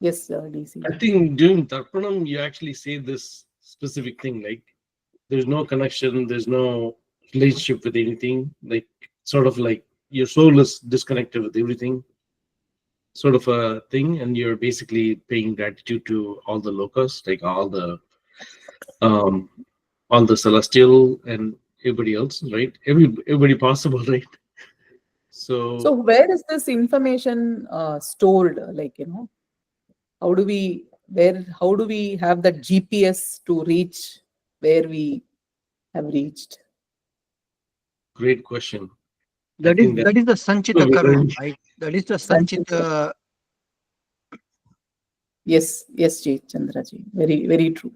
Yes, DC. I think during Tarpanam, you actually say this specific thing, like there's no connection, there's no relationship with anything, like sort of like your soul is disconnected with everything, sort of a thing, and you're basically paying gratitude to all the lokas, like all the celestial and everybody else, right? Everybody possible, right? So where is this information stored? Like, how do we have that GPS to reach where we have reached? Great question. That is the Sanchita karma, right? That is the Sanchita. Yes, Jay Chandraji. Very, very true.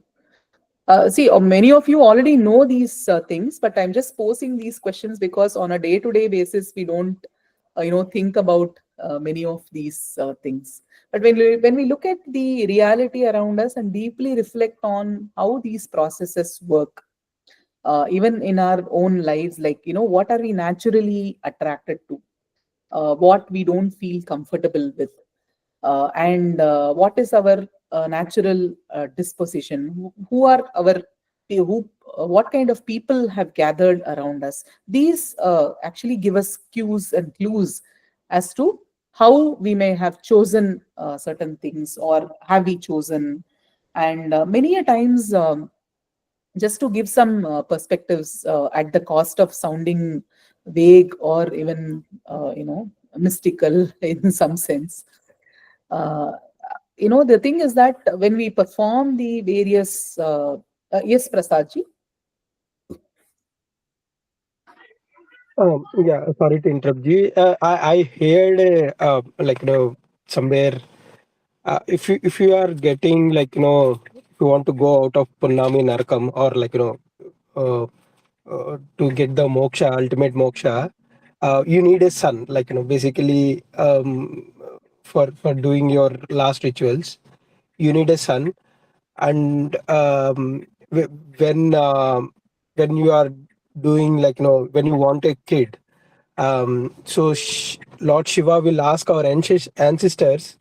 See, many of you already know these things, but I'm just posing these questions because on a day-to-day basis, we don't, think about many of these things. But when we look at the reality around us and deeply reflect on how these processes work, even in our own lives, like, what are we naturally attracted to? What we don't feel comfortable with? And what is our natural disposition? Who are our what kind of people have gathered around us? These actually give us cues and clues as to how we may have chosen certain things, or have we chosen. And many a times, just to give some perspectives, at the cost of sounding vague or even mystical in some sense, the thing is that when we perform the various yes, Prasadji. Yeah, sorry to interrupt you. I heard somewhere, if you are getting if you want to go out of Punnami Narkam, or to get the moksha, ultimate moksha, you need a son. Basically, for doing your last rituals, you need a son. And when you are doing, when you want a kid, so Lord Shiva will ask our ancestors,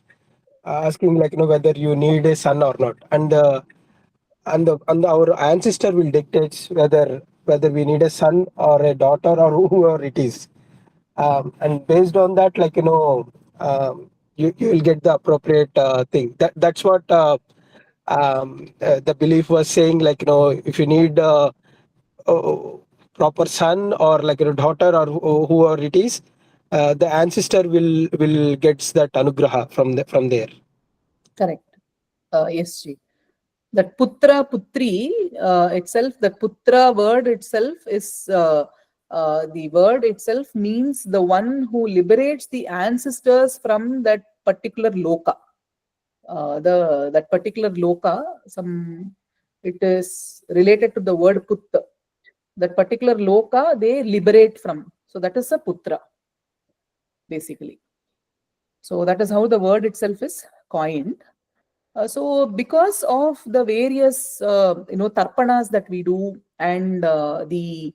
asking whether you need a son or not, and our ancestor will dictate whether we need a son or a daughter or whoever it is. And based on that, you will get the appropriate thing. That's what the belief was saying. If you need a proper son, or a daughter, or whoever it is, the ancestor will gets that anugraha from there. Correct. Yes, Ji. That putra, putri itself, that putra word itself is the word itself means the one who liberates the ancestors from that particular loka. That particular loka, it is related to the word putta. That particular loka they liberate from. So that is a putra, basically. So that is how the word itself is coined. So because of the various tarpanas that we do, and the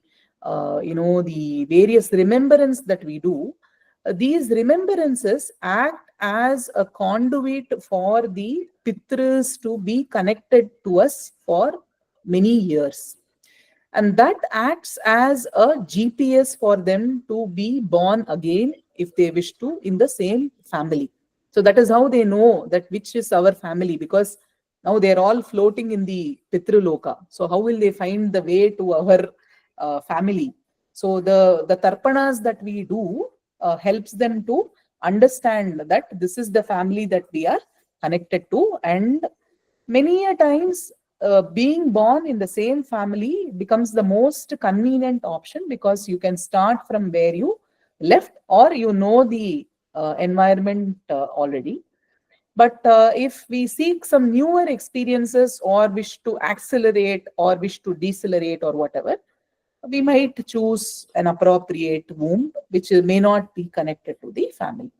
various remembrance that we do, these remembrances act as a conduit for the pitras to be connected to us for many years. And that acts as a GPS for them to be born again if they wish to, in the same family. So that is how they know that which is our family, because now they're all floating in the Pitruloka. So how will they find the way to our family? So the tarpanas that we do helps them to understand that this is the family that we are connected to. And many a times being born in the same family becomes the most convenient option, because you can start from where you left, or you know the environment already. But if we seek some newer experiences, or wish to accelerate or wish to decelerate or whatever, we might choose an appropriate womb which may not be connected to the family.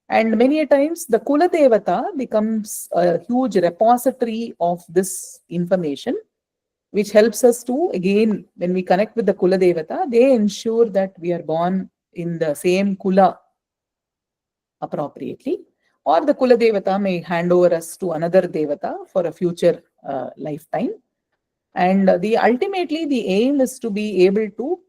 And many a times the Kula Devata becomes a huge repository of this information, which helps us to, again, when we connect with the Kula Devata, they ensure that we are born in the same Kula appropriately, or the Kula Devata may hand over us to another Devata for a future lifetime. And ultimately the aim is to be able to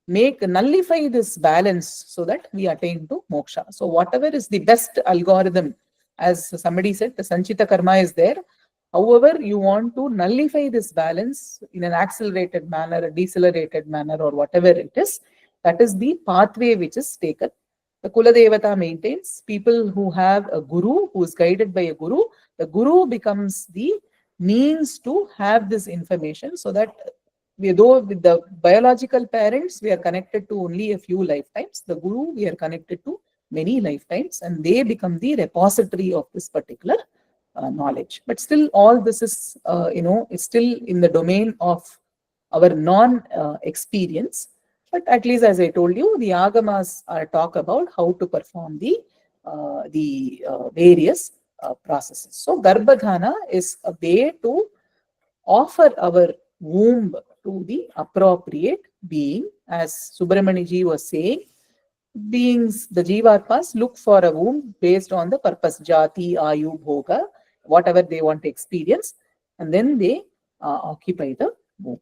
nullify this balance so that we attain to moksha. So whatever is the best algorithm, as somebody said, the Sanchita karma is there. However, you want to nullify this balance in an accelerated manner, a decelerated manner, or whatever it is, that is the pathway which is taken. The Kula Devata maintains people who have a guru, who is guided by a guru. The guru becomes the means to have this information, so that though with the biological parents, we are connected to only a few lifetimes. The guru, we are connected to many lifetimes, and they become the repository of this particular knowledge. But still, all this is, is still in the domain of our non-experience. But at least, as I told you, the agamas talk about how to perform the various processes. So, Garbhadhana is a way to offer our womb to the appropriate being. As Subramani was saying, beings, the Jivatmas, look for a womb based on the purpose, Jati, Ayu, Bhoga, whatever they want to experience, and then they occupy the womb.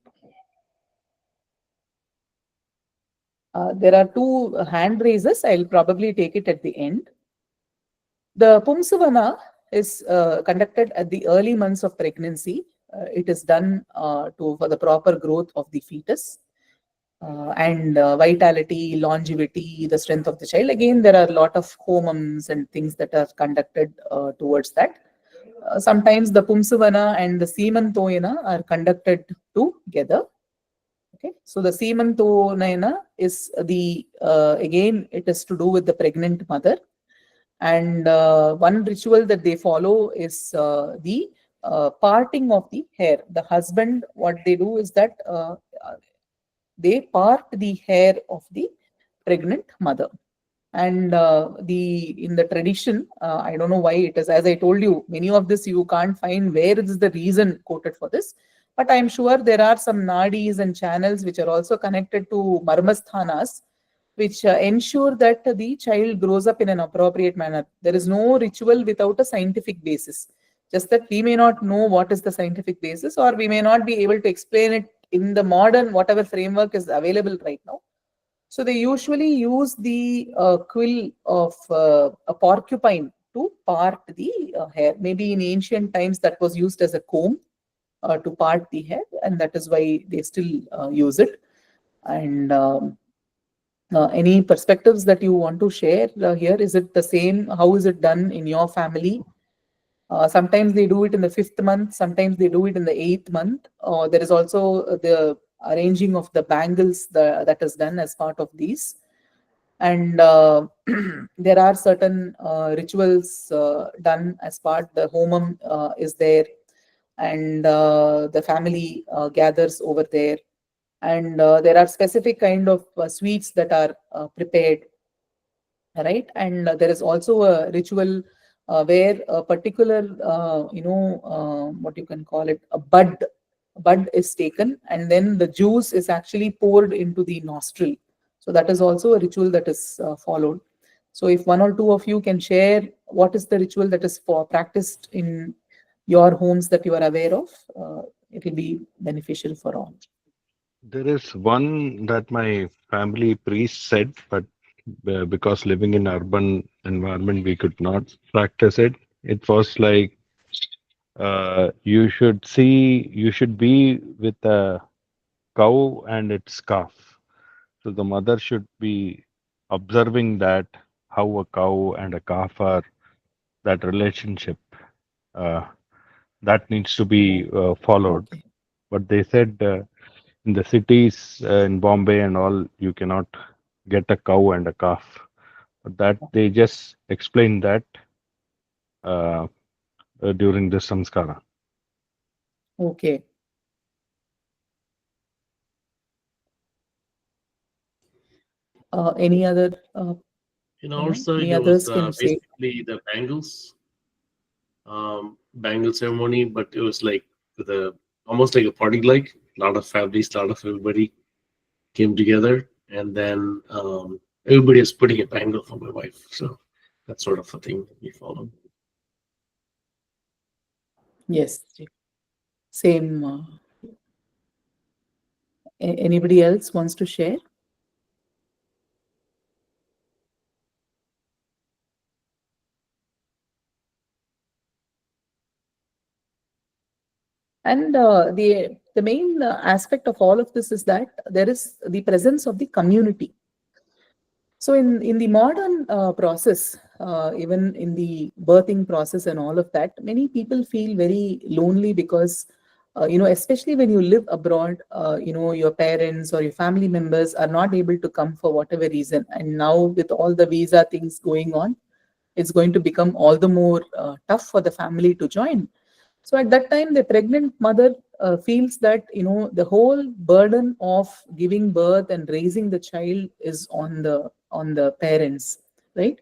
There are two hand raises. I'll probably take it at the end. The Pumsavana is conducted at the early months of pregnancy. It is done for the proper growth of the fetus and vitality, longevity, the strength of the child. Again, there are a lot of homams and things that are conducted towards that. Sometimes the Pumsavana and the Seemantoyana are conducted together. Okay, so the Seemantoyana is again, it is to do with the pregnant mother. And one ritual that they follow is the parting of the hair. The husband, what they do is that they part the hair of the pregnant mother. And in the tradition, I don't know why it is, as I told you, many of this you can't find where is the reason quoted for this. But I'm sure there are some nadis and channels which are also connected to marmasthanas, which ensure that the child grows up in an appropriate manner. There is no ritual without a scientific basis. Just that we may not know what is the scientific basis, or we may not be able to explain it in the modern, whatever framework is available right now. So they usually use the quill of a porcupine to part the hair. Maybe in ancient times that was used as a comb to part the hair, and that is why they still use it. And any perspectives that you want to share here? Is it the same? How is it done in your family? Sometimes they do it in the 5th month, sometimes they do it in the 8th month. There is also the arranging of the bangles that is done as part of these. And there are certain rituals done as part. The homam is there, and the family gathers over there. And there are specific kind of sweets that are prepared, right? And there is also a ritual where a particular, what you can call it, a bud is taken, and then the juice is actually poured into the nostril. So that is also a ritual that is followed. So if one or two of you can share what is the ritual that is practiced in your homes that you are aware of, it will be beneficial for all. There is one that my family priest said, but because living in urban environment, we could not practice it. It was like you should be with a cow and its calf. So the mother should be observing that how a cow and a calf are, that relationship. That needs to be followed. Okay. But they said in the cities in Bombay and all, you cannot get a cow and a calf. But that they just explained that uh, during the samskara. Okay. Any other, In our side, any it was others can say? basically the bangle ceremony, but it was like almost like a party, like a lot of families, a lot of everybody came together, and then everybody is putting a bangle for my wife. So that's sort of a thing we follow. Yes. Same. Anybody else wants to share? And the main aspect of all of this is that there is the presence of the community. So in the modern process, even in the birthing process and all of that, many people feel very lonely because, especially when you live abroad, your parents or your family members are not able to come for whatever reason. And now with all the visa things going on, it's going to become all the more tough for the family to join. So at that time, the pregnant mother feels that the whole burden of giving birth and raising the child is on the parents, right?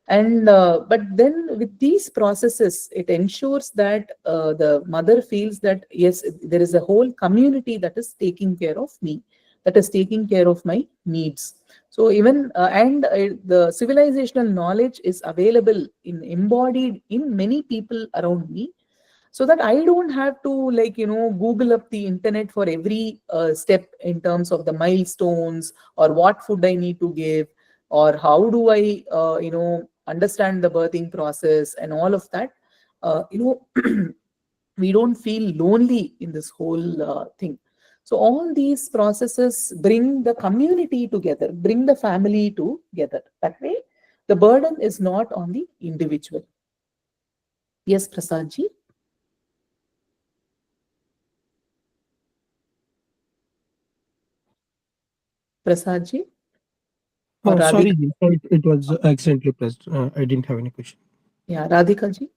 And but then with these processes, it ensures that the mother feels that yes, there is a whole community that is taking care of me, that is taking care of my needs. So even the civilizational knowledge is available embodied in many people around me, so that I don't have to Google up the internet for every step in terms of the milestones or what food I need to give or how do I understand the birthing process and all of that. We don't feel lonely in this whole thing. So all these processes bring the community together, bring the family together. That way the burden is not on the individual. Yes, Prasad ji. Prasad ji? Or Oh, sorry, Radhika? it was accidentally pressed. I didn't have any question. Yeah, Radhika ji.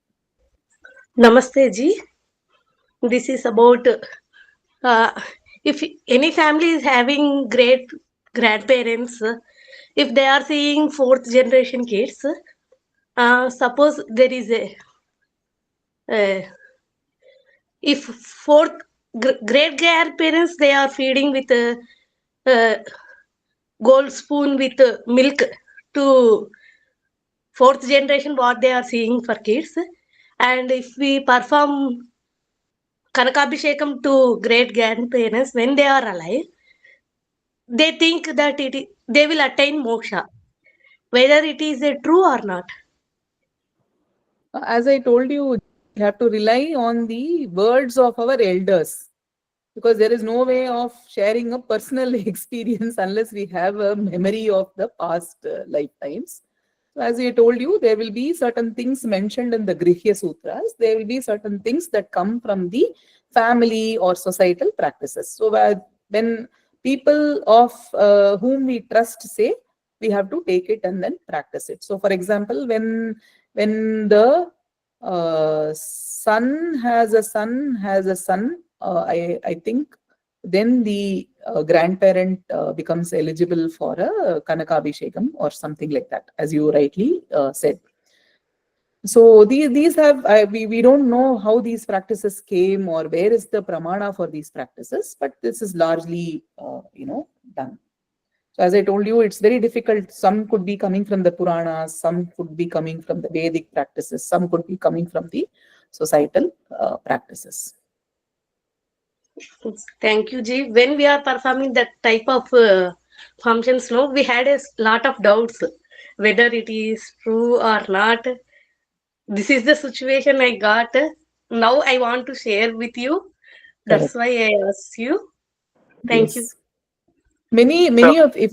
Namaste ji. This is about if any family is having great grandparents, if they are seeing fourth generation kids, suppose there is if fourth great grandparents, they are feeding with a gold spoon with milk to fourth generation, what they are seeing for kids. And if we perform Kanakabhishekam to great grandparents when they are alive, they think that they will attain moksha, whether it is true or not. As I told you, we have to rely on the words of our elders because there is no way of sharing a personal experience unless we have a memory of the past lifetimes. So as I told you, there will be certain things mentioned in the Grihya Sutras. There will be certain things that come from the family or societal practices. So when people of whom we trust say, we have to take it and then practice it. So for example, when the son has a son, I think then the grandparent becomes eligible for a Kanakabhishekam or something like that, as you rightly said. So these have we don't know how these practices came or where is the pramana for these practices, but this is largely done. So as I told you, it's very difficult. Some could be coming from the Puranas, some could be coming from the Vedic practices, some could be coming from the societal practices. Thank you, Ji. When we are performing that type of functions, no, we had a lot of doubts whether it is true or not. This is the situation I got. Now I want to share with you. That's Correct. why I asked you. Thank you. Yes. Many So, of if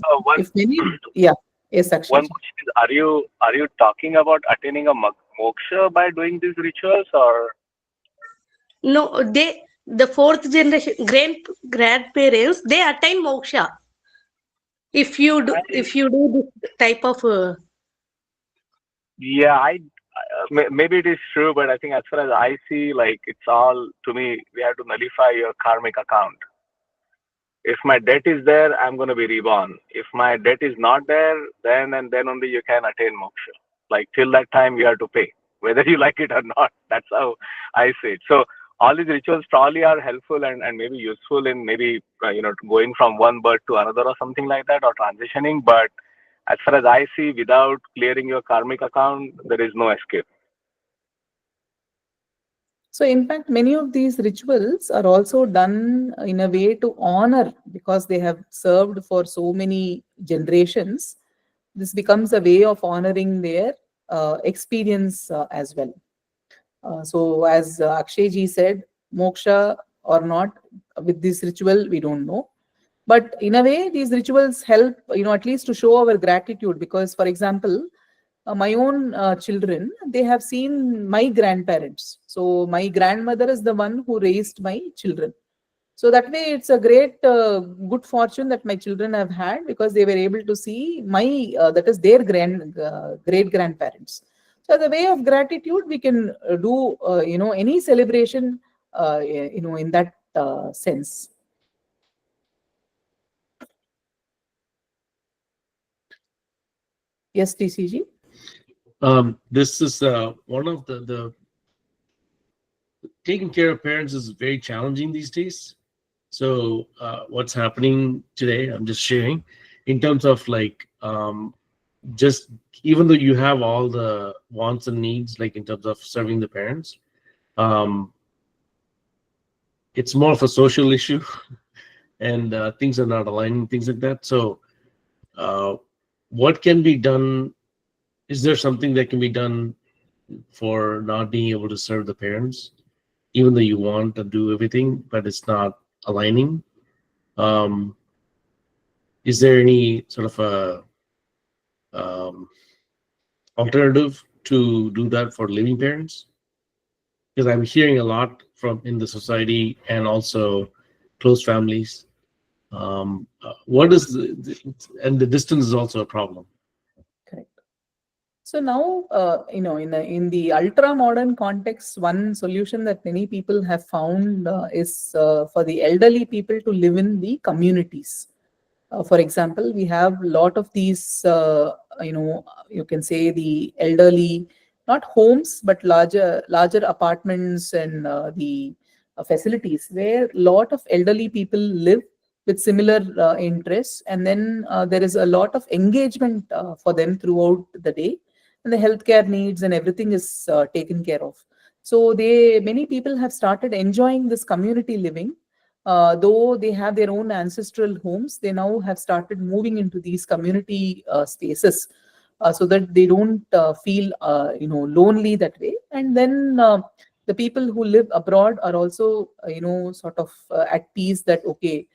many, yeah. Yes, Akshay. one question is: Are you talking about attaining a moksha by doing these rituals, or? No, the fourth generation grandparents, they attain moksha if you do this type of Yeah, maybe it is true, but I think as far as I see, like it's all, to me, we have to nullify your karmic account. If my debt is there, I'm going to be reborn. If my debt is not there, then and then only you can attain moksha. Like till that time, you have to pay, whether you like it or not. That's how I see it. So all these rituals probably are helpful and maybe useful in maybe going from one birth to another or something like that, or transitioning. But as far as I see, without clearing your karmic account, there is no escape. So in fact, many of these rituals are also done in a way to honor, because they have served for so many generations. This becomes a way of honoring their experience as well. So as Akshay ji said, moksha or not, with this ritual, we don't know. But in a way, these rituals help, at least to show our gratitude. Because, for example, my own children, they have seen my grandparents. So my grandmother is the one who raised my children. So that way, it's a great good fortune that my children have had, because they were able to see my that is their great grandparents. So as a way of gratitude, we can do any celebration in that sense. Yes, TCG. This is one of the taking care of parents is very challenging these days. So what's happening today, I'm just sharing in terms of like just even though you have all the wants and needs, like in terms of serving the parents, it's more of a social issue and things are not aligning, things like that. So what can be done? Is there something that can be done for not being able to serve the parents, even though you want to do everything, but it's not aligning? Is there any sort of a alternative to do that for living parents? Because I'm hearing a lot from in the society and also close families. What is and the distance is also a problem. Correct. So now, in the ultra modern context, one solution that many people have found is for the elderly people to live in the communities. For example, we have a lot of these, you can say the elderly, not homes, but larger apartments and the facilities where a lot of elderly people live with similar interests. And then there is a lot of engagement for them throughout the day, and the healthcare needs and everything is taken care of. So many people have started enjoying this community living. Though they have their own ancestral homes, they now have started moving into these community spaces, so that they don't feel lonely that way. And then the people who live abroad are also sort of at peace that okay,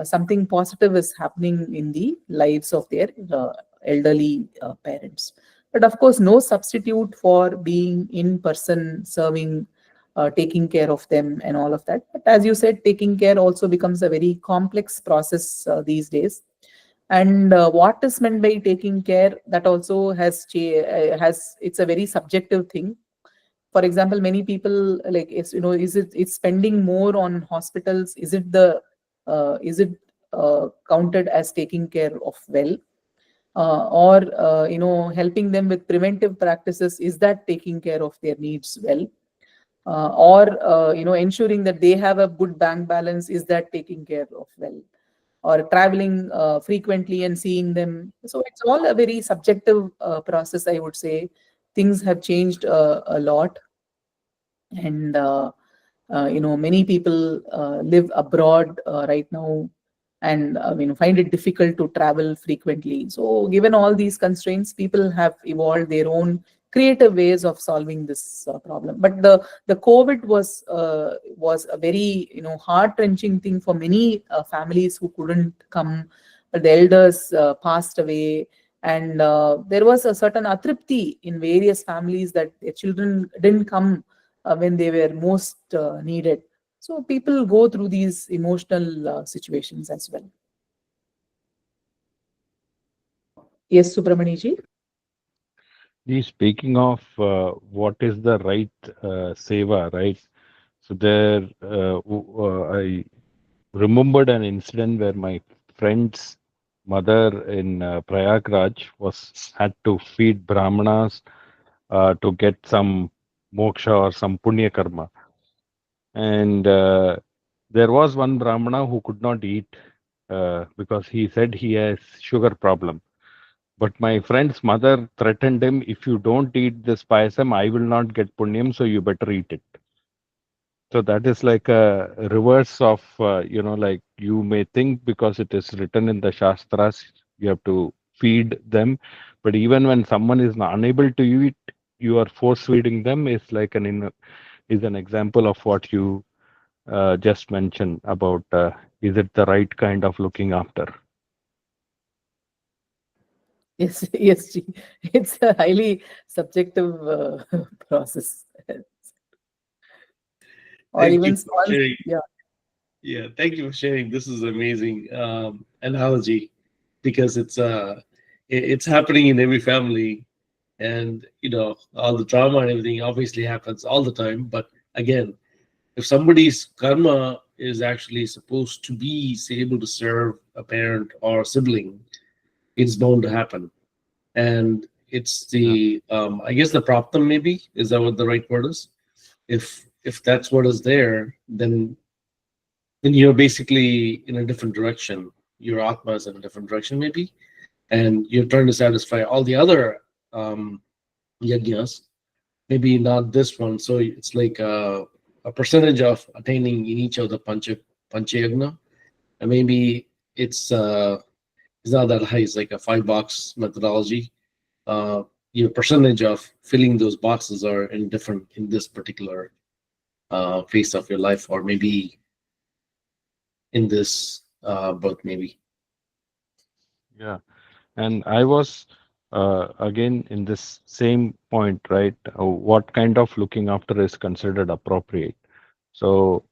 something positive is happening in the lives of their elderly parents. But of course, no substitute for being in person, serving, taking care of them and all of that. But as you said, taking care also becomes a very complex process these days. And what is meant by taking care, that also has it's a very subjective thing. For example, many people like, it's spending more on hospitals? Is it counted as taking care of well? Or helping them with preventive practices, is that taking care of their needs well? Or ensuring that they have a good bank balance, is that taking care of well? Or traveling frequently and seeing them. So it's all a very subjective process, I would say. Things have changed a lot. And many people live abroad right now, and find it difficult to travel frequently. So given all these constraints, people have evolved their own creative ways of solving this problem. But the COVID was a very heart wrenching thing for many families who couldn't come. The elders passed away, and there was a certain atripti in various families that their children didn't come when they were most needed. So people go through these emotional situations as well. Yes, Subramani ji. Speaking of what is the right seva, right? So there, I remembered an incident where my friend's mother in Prayagraj had to feed brahmanas to get some moksha or some punya karma, and there was one brahmana who could not eat because he said he has sugar problem. But my friend's mother threatened him, if you don't eat this payasam, I will not get punyam, so you better eat it. So that is like a reverse of, like you may think because it is written in the Shastras, you have to feed them. But even when someone is unable to eat, you are force feeding them is like is an example of what you just mentioned about is it the right kind of looking after? Yes, yes, ji. It's a highly subjective process. Or Thank you even for small, sharing. yeah. Yeah, thank you for sharing. This is amazing analogy because it's happening in every family, and all the drama and everything obviously happens all the time. But again, if somebody's karma is actually supposed to be able to serve a parent or sibling, it's bound to happen. And it's the I guess the praptam, maybe, is that what the right word is? If that's what is there, then you're basically in a different direction. Your atma is in a different direction, maybe, and you're trying to satisfy all the other yajnas, maybe not this one. So it's like a percentage of attaining in each of the pancha yagna, and maybe it's not that high. It's like a 5 box methodology. Uh, your percentage of filling those boxes are in different in this particular phase of your life, or maybe in this birth, maybe. Yeah. And I was again in this same point, right? What kind of looking after is considered appropriate? So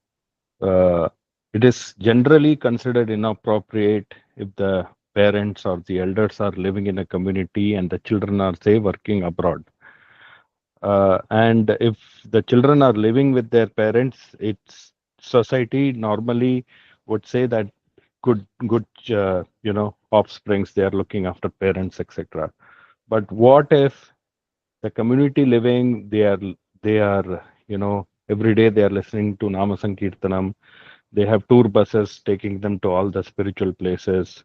it is generally considered inappropriate if the parents or the elders are living in a community and the children are, say, working abroad. And if the children are living with their parents, it's society normally would say that good offsprings, they are looking after parents, etc. But what if the community living, they are every day they are listening to Nama Sankirtanam, they have tour buses taking them to all the spiritual places,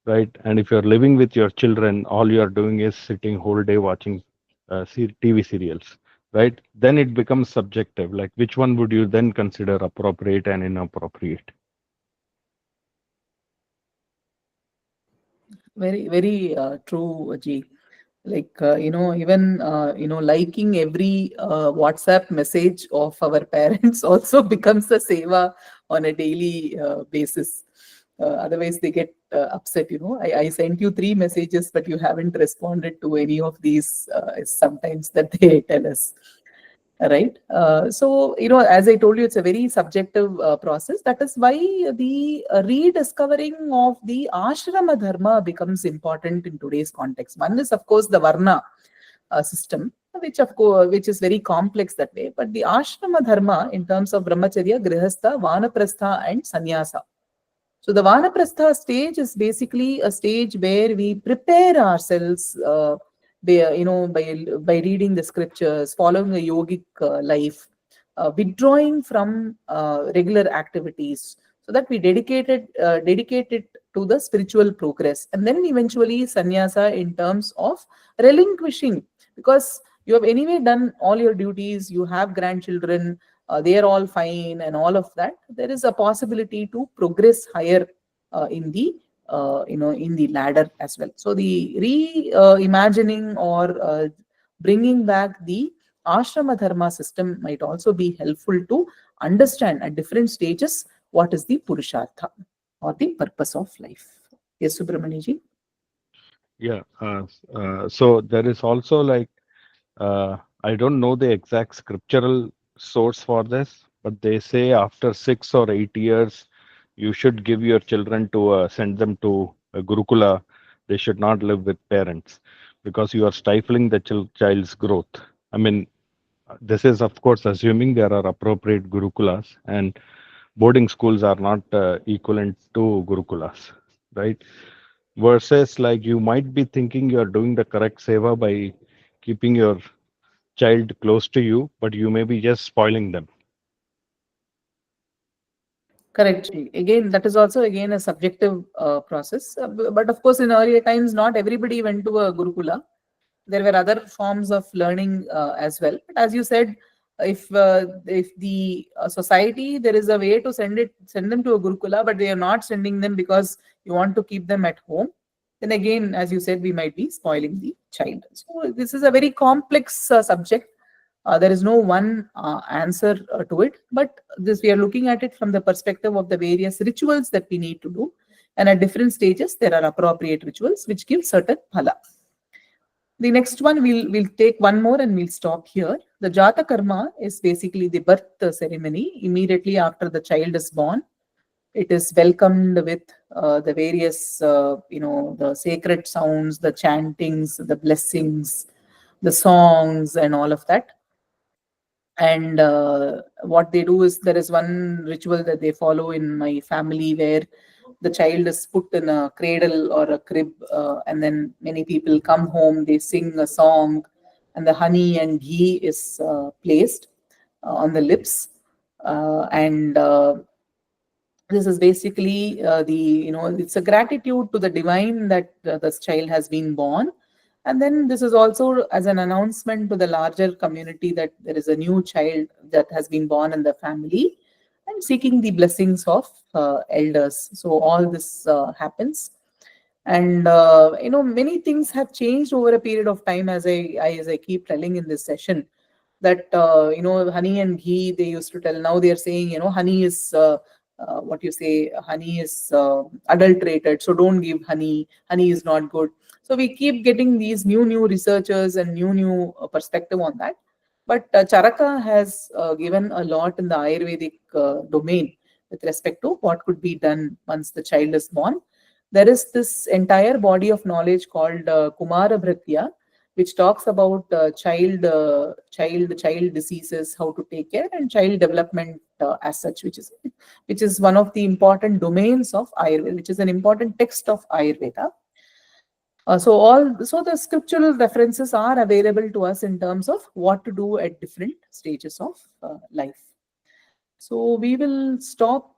right? And if you're living with your children, all you're doing is sitting whole day watching TV serials, right? Then it becomes subjective. Like which one would you then consider appropriate and inappropriate? Very, very true, Ji. Like, even, liking every WhatsApp message of our parents also becomes a seva on a daily basis. Otherwise, they get upset. I sent you 3 messages, but you haven't responded to any of these, is sometimes that they tell us. Right. So, as I told you, it's a very subjective process. That is why the rediscovering of the ashrama dharma becomes important in today's context. One is, of course, the varna system, which is very complex that way. But the ashrama dharma in terms of brahmacharya, grihastha, vanaprastha, and sannyasa. So the vanaprastha stage is basically a stage where we prepare ourselves, by reading the scriptures, following a yogic life, withdrawing from regular activities, so that we dedicate it to the spiritual progress, and then eventually sannyasa in terms of relinquishing, because you have anyway done all your duties, you have grandchildren, they are all fine and all of that. There is a possibility to progress higher in the ladder as well. So the reimagining or bringing back the ashrama dharma system might also be helpful to understand at different stages what is the purushartha or the purpose of life. Yes, Subramani ji. Yeah. So there is also like I don't know the exact scriptural source for this, but they say after 6 or 8 years, you should give your children to send them to a Gurukula. They should not live with parents because you are stifling the child's growth. I mean, this is of course assuming there are appropriate Gurukulas, and boarding schools are not equivalent to Gurukulas, right? Versus like you might be thinking you're doing the correct seva by keeping your child close to you, but you may be just spoiling them. Correct. Again, that is also again a subjective process. But of course, in earlier times, not everybody went to a Gurukula. There were other forms of learning as well. But as you said, if the society, there is a way to send them to a Gurukula, but they are not sending them because you want to keep them at home, then again, as you said, we might be spoiling the child. So this is a very complex subject. There is no one answer to it, but this we are looking at it from the perspective of the various rituals that we need to do, and at different stages there are appropriate rituals which give certain phala. The next one we'll take one more and we'll stop here. The Jata Karma is basically the birth ceremony immediately after the child is born. It is welcomed with the various the sacred sounds, the chantings, the blessings, the songs, and all of that. And what they do is there is one ritual that they follow in my family where the child is put in a cradle or a crib, and then many people come home, they sing a song, and the honey and ghee is placed on the lips, and this is basically it's a gratitude to the divine that this child has been born. And then this is also as an announcement to the larger community that there is a new child that has been born in the family, and seeking the blessings of elders. So all this happens. And many things have changed over a period of time, as I keep telling in this session, that honey and ghee, they used to tell, now they are saying honey is honey is adulterated, so don't give honey is not good. So we keep getting these new researchers and new perspective on that. But Charaka has given a lot in the Ayurvedic domain with respect to what could be done once the child is born. There is this entire body of knowledge called Kumara Bhritya, which talks about child diseases, how to take care, and child development as such, which is one of the important domains of Ayurveda, which is an important text of Ayurveda. So the scriptural references are available to us in terms of what to do at different stages of life. So we will stop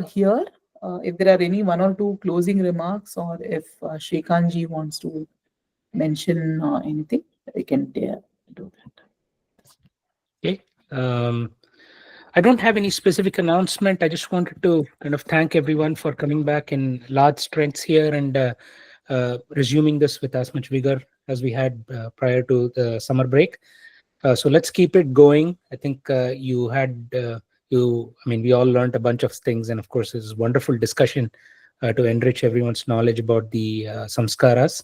here. If there are any one or two closing remarks, or if Srikanji wants to mention anything, we can do that. Okay. I don't have any specific announcement. I just wanted to kind of thank everyone for coming back in large strengths here and resuming this with as much vigor as we had prior to the summer break. So let's keep it going. I think we all learned a bunch of things, and of course, this is wonderful discussion to enrich everyone's knowledge about the samskaras.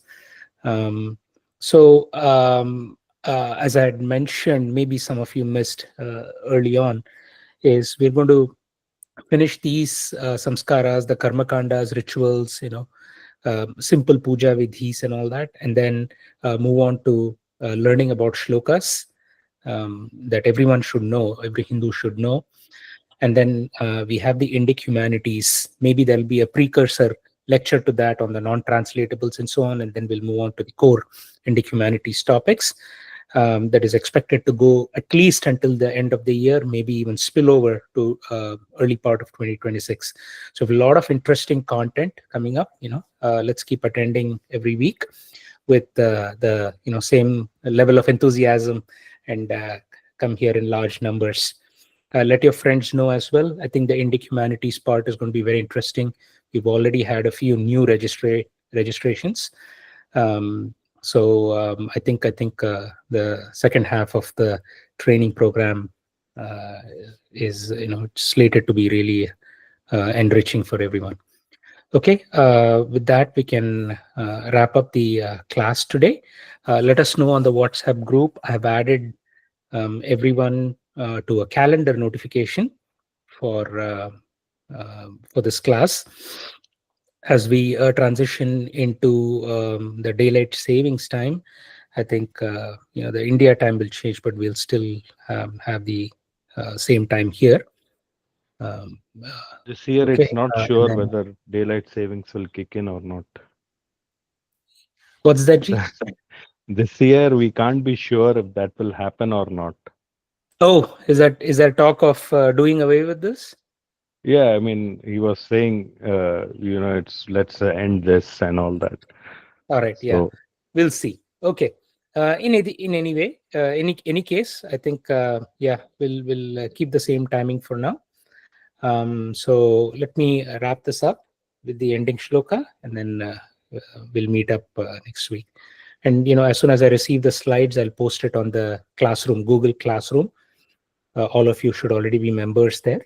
As I had mentioned, maybe some of you missed early on, is we're going to finish these samskaras, the karma kandas, rituals, simple puja vidhis and all that, and then move on to learning about shlokas that everyone should know, every Hindu should know. And then we have the Indic humanities. Maybe there'll be a precursor lecture to that on the non-translatables and so on, and then we'll move on to the core Indic humanities topics. That is expected to go at least until the end of the year, maybe even spill over to early part of 2026. So a lot of interesting content coming up. Let's keep attending every week with the same level of enthusiasm, and come here in large numbers. Let your friends know as well. I think the Indic humanities part is going to be very interesting. We've already had a few new registrations. I think the second half of the training program is slated to be really enriching for everyone. Okay, with that we can wrap up the class today. Let us know on the WhatsApp group. I have added everyone to a calendar notification for this class. As we transition into the daylight savings time, I think the India time will change, but we'll still have the same time here. This year, Okay, it's not sure whether daylight savings will kick in or not. What's that, G? This year, we can't be sure if that will happen or not. Oh, is there talk of doing away with this? Yeah, I mean, he was saying, let's end this and all that. All right, yeah, So, we'll see. Okay. In any way, any case, I think we'll keep the same timing for now. So let me wrap this up with the ending shloka, and then we'll meet up next week. And as soon as I receive the slides, I'll post it on the classroom, Google Classroom. All of you should already be members there.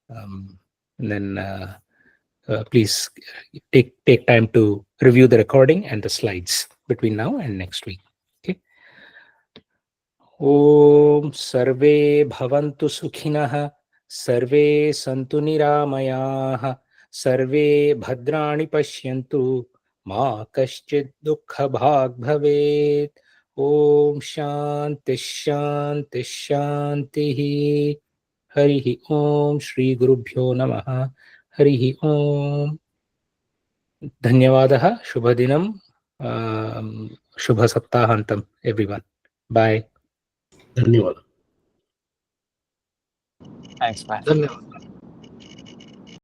And then please take time to review the recording and the slides between now and next week. Okay. Om Sarve Bhavantu Sukhinah, Sarve Santu Niramayah, Sarve Bhadrani Pashyantu, Ma Kaschid Dukkha Bhag Bhavet. Om Shanti Shanti Shanti. Harihi Om Shri Gurubhyo Namaha. Harihi Om. Dhanyavadaha. Shubhadinam. Shubha Saptahantam, everyone. Bye. Dhanyawad. Thanks, man. Dhanyawad.